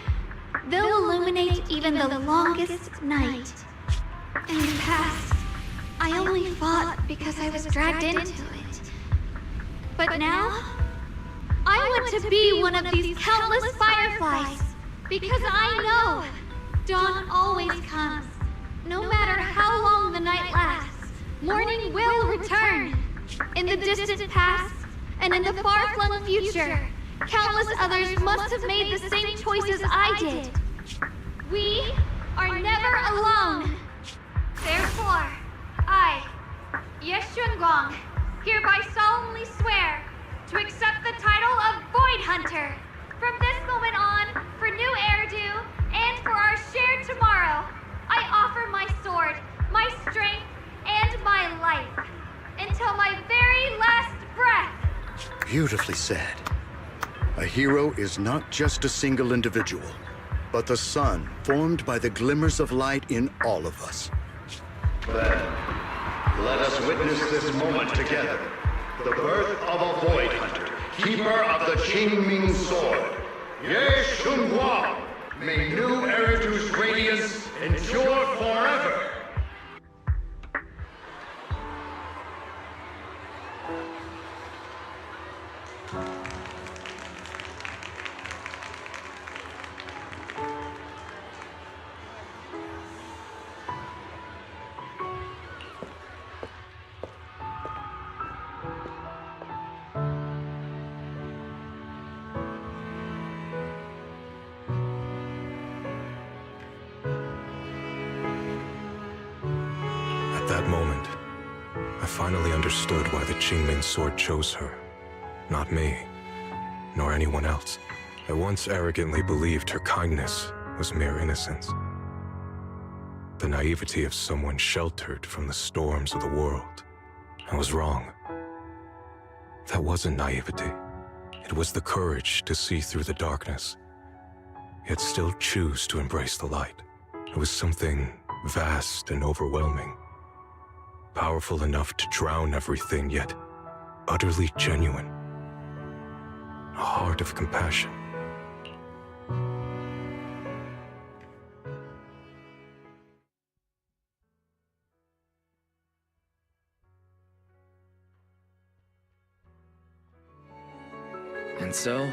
they'll illuminate even the longest night. In the past, I only fought because I was dragged into it. But now, I want to be one of these countless fireflies, because I know dawn always comes. No matter how long the night lasts, morning will return. In the distant past, and in the far-flung future, countless others must have made the same choices I did. We are never alone. Therefore, I, Yeshunguang, hereby solemnly swear to accept the title of Void Hunter. From this moment on, for New Eridu, and for our shared tomorrow, I offer my sword, my strength, and my life, until my very last breath. Beautifully said. A hero is not just a single individual, but the sun formed by the glimmers of light in all of us. Then, let us witness this moment together. The birth of a Void Hunter, keeper of the Qingming sword. Ye Shunguang, may New Eridu's radiance endure forever. At that moment, I finally understood why the Qingming sword chose her. Not me, nor anyone else. I once arrogantly believed her kindness was mere innocence. The naivety of someone sheltered from the storms of the world. I was wrong. That wasn't naivety. It was the courage to see through the darkness, yet still choose to embrace the light. It was something vast and overwhelming. Powerful enough to drown everything, yet utterly genuine. A heart of compassion. And so,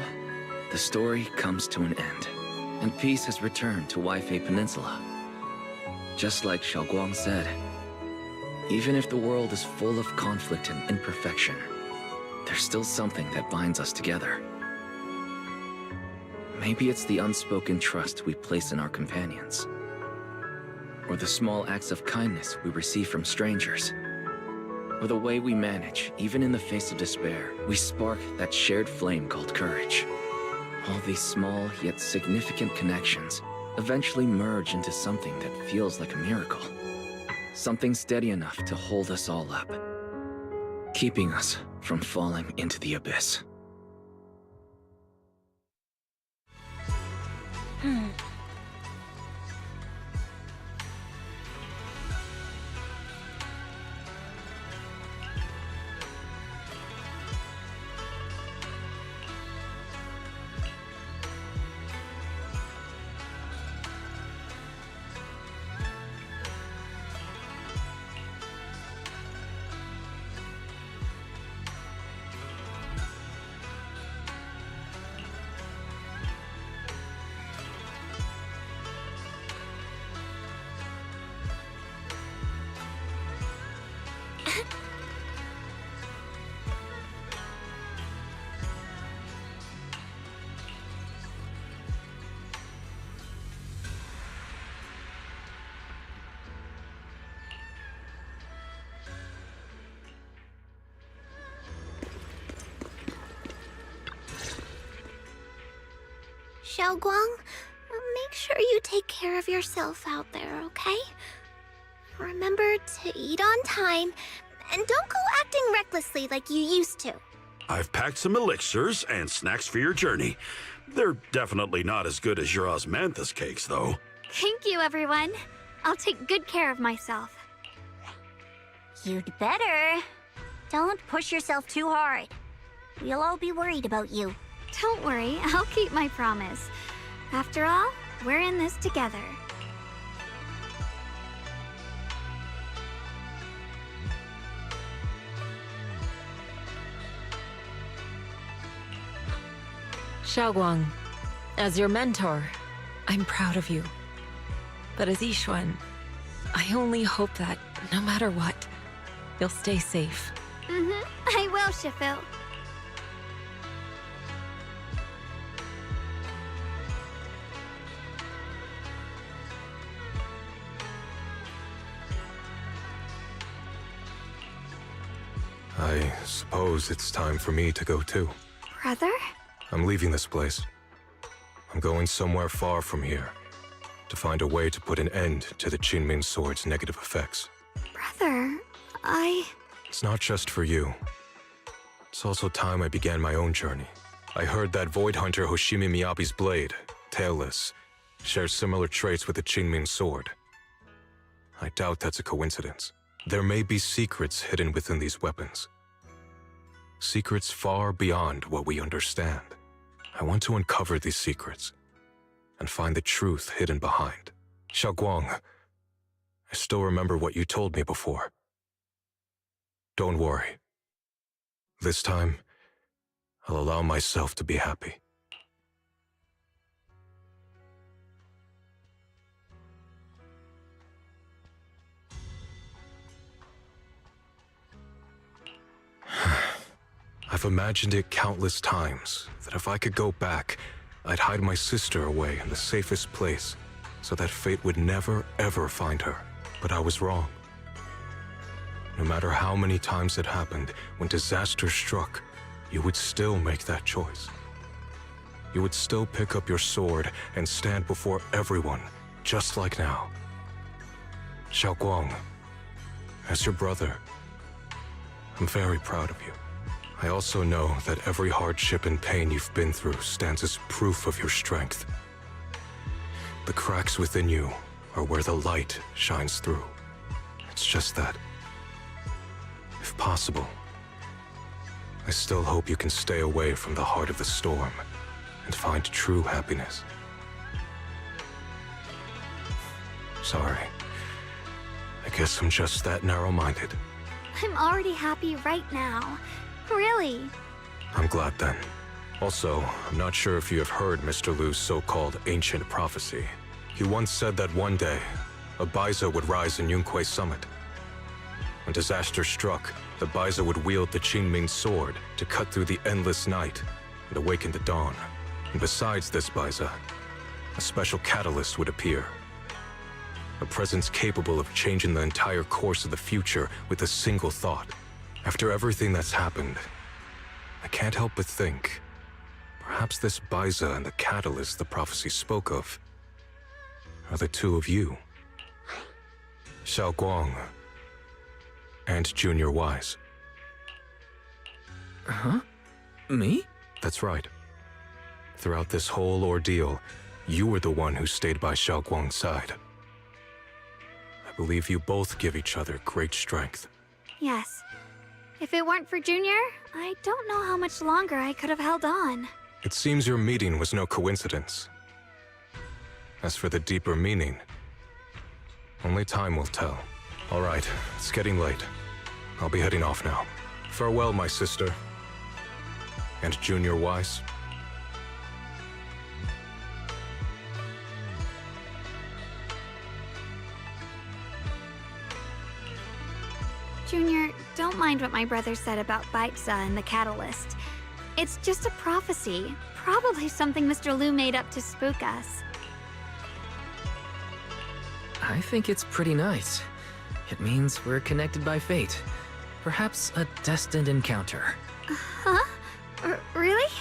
the story comes to an end, and peace has returned to Waifei Peninsula. Just like Xiaoguang said, even if the world is full of conflict and imperfection, there's still something that binds us together. Maybe it's the unspoken trust we place in our companions, or the small acts of kindness we receive from strangers, or the way we manage, even in the face of despair, we spark that shared flame called courage. All these small yet significant connections eventually merge into something that feels like a miracle. Something steady enough to hold us all up, keeping us from falling into the abyss. Xiaoguang, make sure you take care of yourself out there, okay? Remember to eat on time, and don't go acting recklessly like you used to. I've packed some elixirs and snacks for your journey. They're definitely not as good as your osmanthus cakes, though. Thank you, everyone. I'll take good care of myself. You'd better. Don't push yourself too hard. We'll all be worried about you. Don't worry, I'll keep my promise. After all, we're in this together. Xiaoguang, as your mentor, I'm proud of you. But as Yixuan, I only hope that, no matter what, you'll stay safe. I will, Shifu. I suppose it's time for me to go too. Brother? I'm leaving this place. I'm going somewhere far from here, to find a way to put an end to the Qingming sword's negative effects. Brother, It's not just for you. It's also time I began my own journey. I heard that Void Hunter Hoshimi Miyabi's blade, Tailless, shares similar traits with the Qingming sword. I doubt that's a coincidence. There may be secrets hidden within these weapons. Secrets far beyond what we understand. I want to uncover these secrets and find the truth hidden behind. Xiaoguang, I still remember what you told me before. Don't worry. This time, I'll allow myself to be happy. I've imagined it countless times, that if I could go back, I'd hide my sister away in the safest place, so that fate would never, ever find her. But I was wrong. no matter how many times it happened, when disaster struck, you would still make that choice. You would still pick up your sword and stand before everyone, just like now. Xiaoguang, as your brother, I'm very proud of you. I also know that every hardship and pain you've been through stands as proof of your strength. The cracks within you are where the light shines through. It's just that, if possible, I still hope you can stay away from the heart of the storm and find true happiness. Sorry. I guess I'm just that narrow-minded. I'm already happy right now. Really. I'm glad then. Also, I'm not sure if you have heard Mr. Lu's so-called ancient prophecy. He once said that one day, a Baiza would rise in Yunquei Summit. When disaster struck, the Baiza would wield the Qingming sword to cut through the endless night and awaken the dawn. And besides this Baiza, a special catalyst would appear. A presence capable of changing the entire course of the future with a single thought. After everything that's happened, I can't help but think, perhaps this Baiza and the catalyst the prophecy spoke of are the two of you. Xiaoguang and Junior Wise. Huh? Me? That's right. Throughout this whole ordeal, you were the one who stayed by Xiaoguang's side. I believe you both give each other great strength. Yes. If it weren't for Junior, I don't know how much longer I could have held on. It seems your meeting was no coincidence. As for the deeper meaning, only time will tell. All right, it's getting late. I'll be heading off now. Farewell, my sister. And Junior Wise. Junior, don't mind what my brother said about Baiza and the catalyst. It's just a prophecy. Probably something Mr. Lu made up to spook us. I think it's pretty nice. It means we're connected by fate. Perhaps a destined encounter. Huh? Really?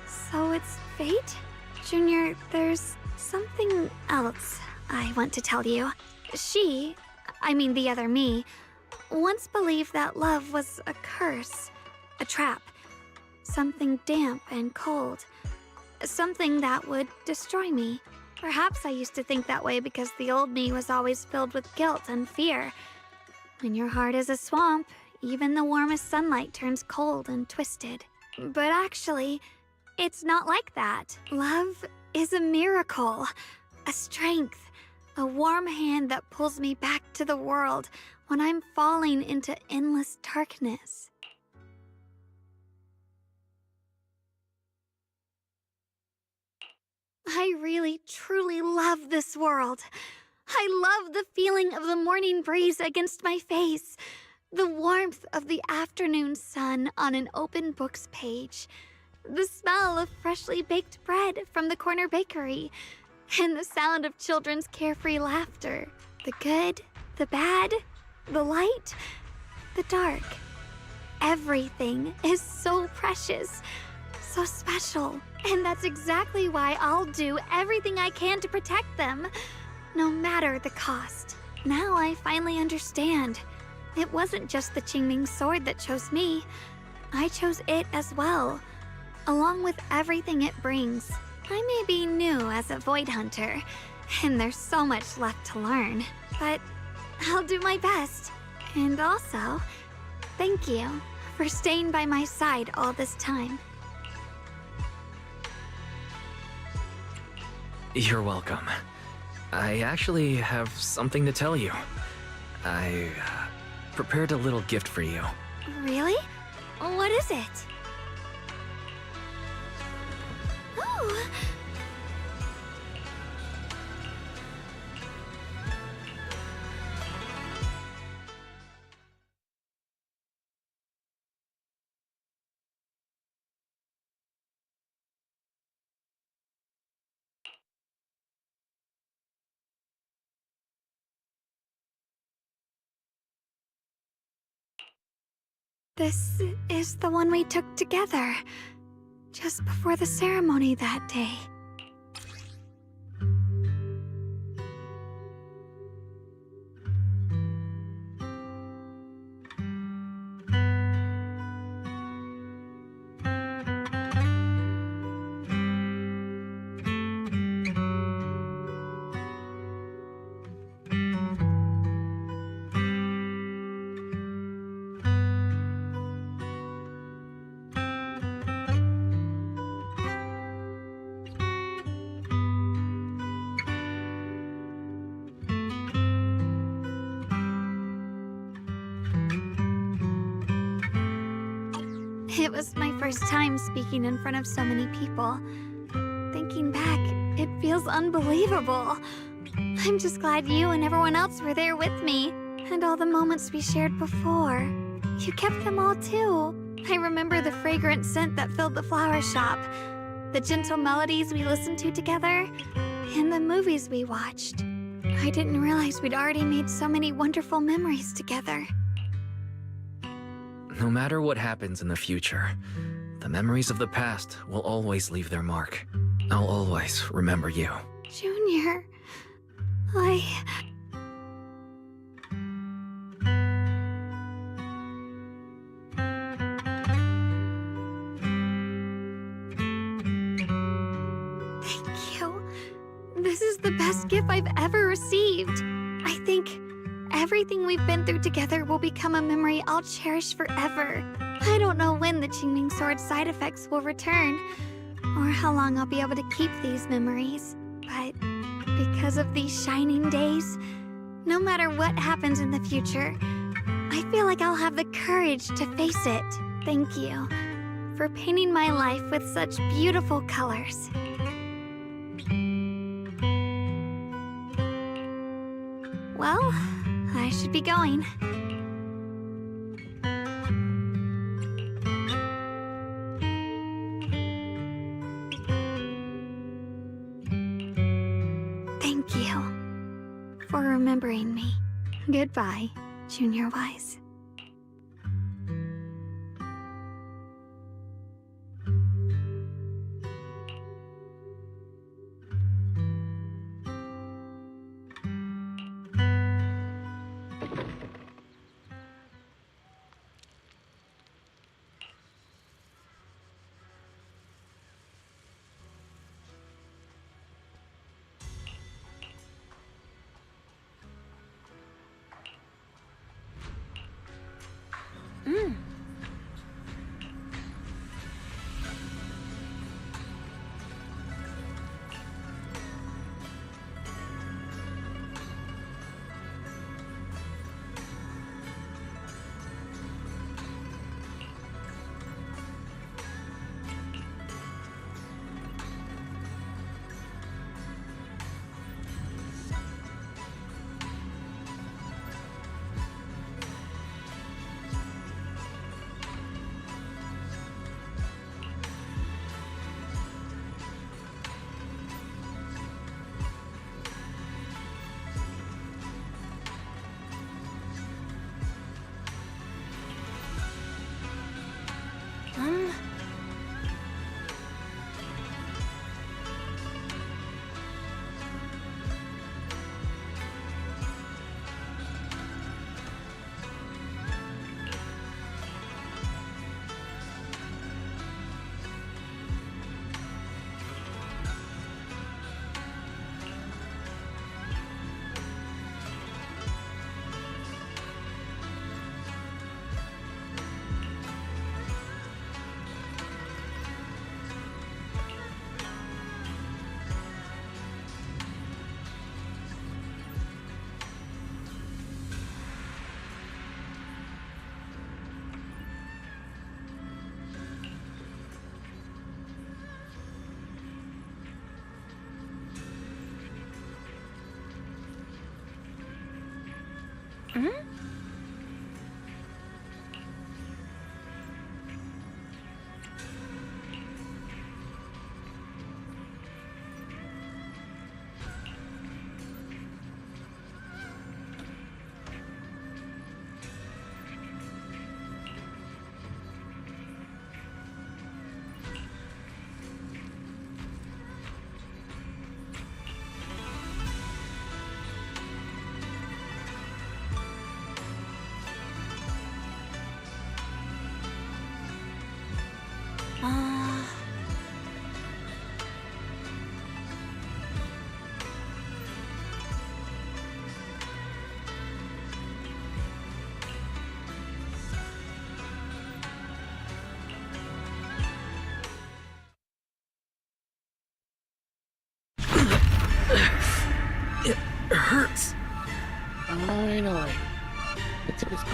So it's fate? Junior, there's something else I want to tell you. The other me, once believed that love was a curse, a trap, something damp and cold, something that would destroy me. Perhaps I used to think that way because the old me was always filled with guilt and fear. When your heart is a swamp, even the warmest sunlight turns cold and twisted. But actually, it's not like that. Love is a miracle, a strength, a warm hand that pulls me back to the world when I'm falling into endless darkness. I really, truly love this world. I love the feeling of the morning breeze against my face, the warmth of the afternoon sun on an open book's page, the smell of freshly baked bread from the corner bakery, and the sound of children's carefree laughter. The good, the bad, the light, the dark. Everything is so precious, so special. And that's exactly why I'll do everything I can to protect them, no matter the cost. Now I finally understand. It wasn't just the Qingming sword that chose me. I chose it as well, along with everything it brings. I may be new as a Void Hunter, and there's so much left to learn, but I'll do my best. And also, thank you for staying by my side all this time. You're welcome. I actually have something to tell you. I prepared a little gift for you. Really? What is it? Oh! This is the one we took together, just before the ceremony that day. It was my first time speaking in front of so many people. Thinking back, it feels unbelievable. I'm just glad you and everyone else were there with me, and all the moments we shared before. You kept them all too. I remember the fragrant scent that filled the flower shop, the gentle melodies we listened to together, and the movies we watched. I didn't realize we'd already made so many wonderful memories together. No matter what happens in the future, the memories of the past will always leave their mark. I'll always remember you. Junior, Thank you. This is the best gift I've ever received. I think everything we've been through together will become a memory I'll cherish forever. I don't know when the Qingming Sword side effects will return, or how long I'll be able to keep these memories, but because of these shining days, no matter what happens in the future, I feel like I'll have the courage to face it. Thank you for painting my life with such beautiful colors. Well, I should be going. Thank you for remembering me. Goodbye, Junior Wise.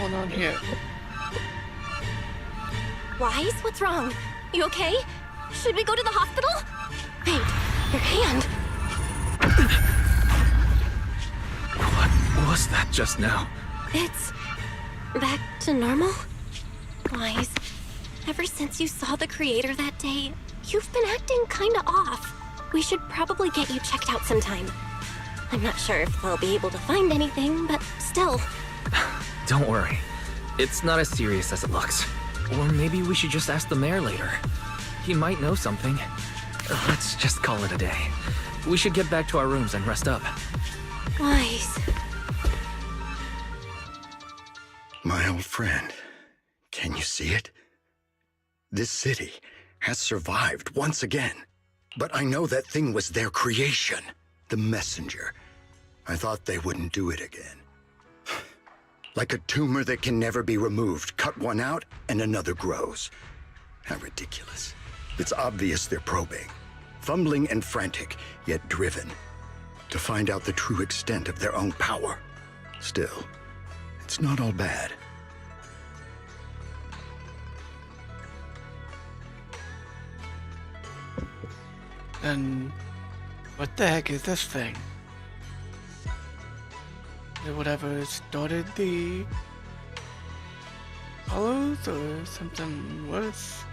going on here? Wise, what's wrong? You okay? Should we go to the hospital? Wait, your hand. What was that just now? It's back to normal? Wise, ever since you saw the creator that day, you've been acting kinda off. We should probably get you checked out sometime. I'm not sure if they'll be able to find anything, but still. Don't worry. It's not as serious as it looks. Or maybe we should just ask the mayor later. He might know something. Let's just call it a day. We should get back to our rooms and rest up. Wise. My old friend, can you see it? This city has survived once again. But I know that thing was their creation, the messenger. I thought they wouldn't do it again. Like a tumor that can never be removed. Cut one out and another grows. How ridiculous. It's obvious they're probing. Fumbling and frantic, yet driven. To find out the true extent of their own power. Still, it's not all bad. And what the heck is this thing? Whatever started the hollows or something worse?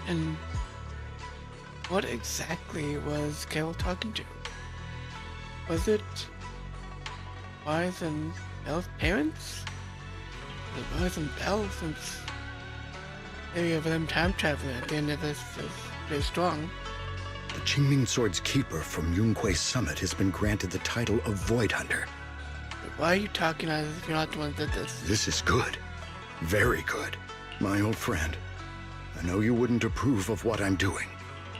And what exactly was Carol talking to? Was it Wise and Belle's parents? Was it Wise and Belle, since maybe of them time traveling at the end of this is very strong. The Qingming Sword's keeper from Yunque's summit has been granted the title of Void Hunter. But why are you talking as if you're not the one that did this? This is good. Very good. My old friend, I know you wouldn't approve of what I'm doing,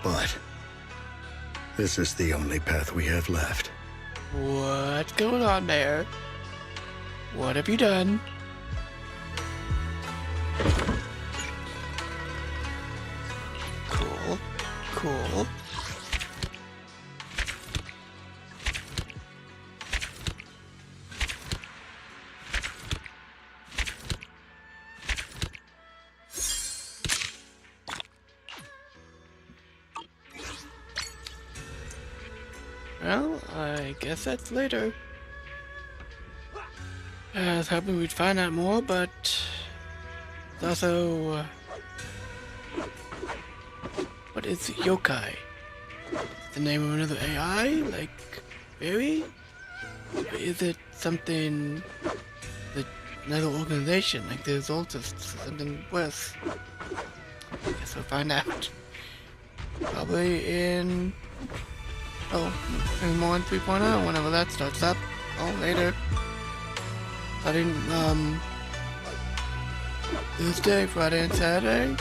but this is the only path we have left. What's going on there? What have you done? Cool. Cool. Well, I guess that's later. I was hoping we'd find out more, but it's also... what is yokai? The name of another AI? Like, fairy? Or is it something... another organization, like the Exaltists, or something worse? Guess we'll find out. Probably in... in 1 3.0, whenever that starts up. Later. Starting, Tuesday, Friday, and Saturday.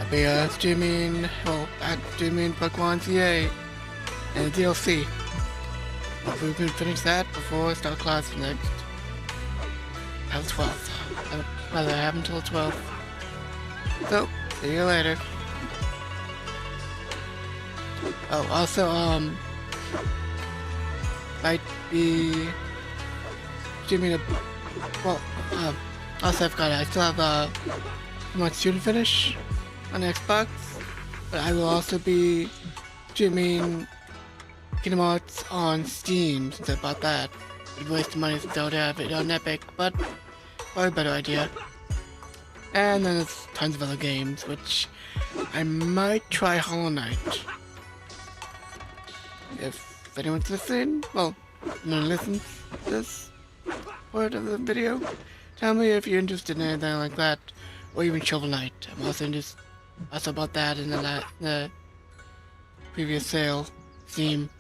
I'll be, streaming, streaming Pokemon CA and the DLC. Hopefully we can finish that before I start class next. Have 12th. Rather, I have until 12th. So, see you later. Oh, also, might be streaming also I still have, Pokemon Student Finish on Xbox, but I will also be streaming Kingdom Hearts on Steam since I bought that. I'd waste money since I would have it on Epic, but probably a better idea. And then there's tons of other games, which I might try Hollow Knight. If anyone's listening, well, anyone listens to this part of the video, tell me if you're interested in anything like that, or even Shovel Knight. I'm also about that in the previous sale theme.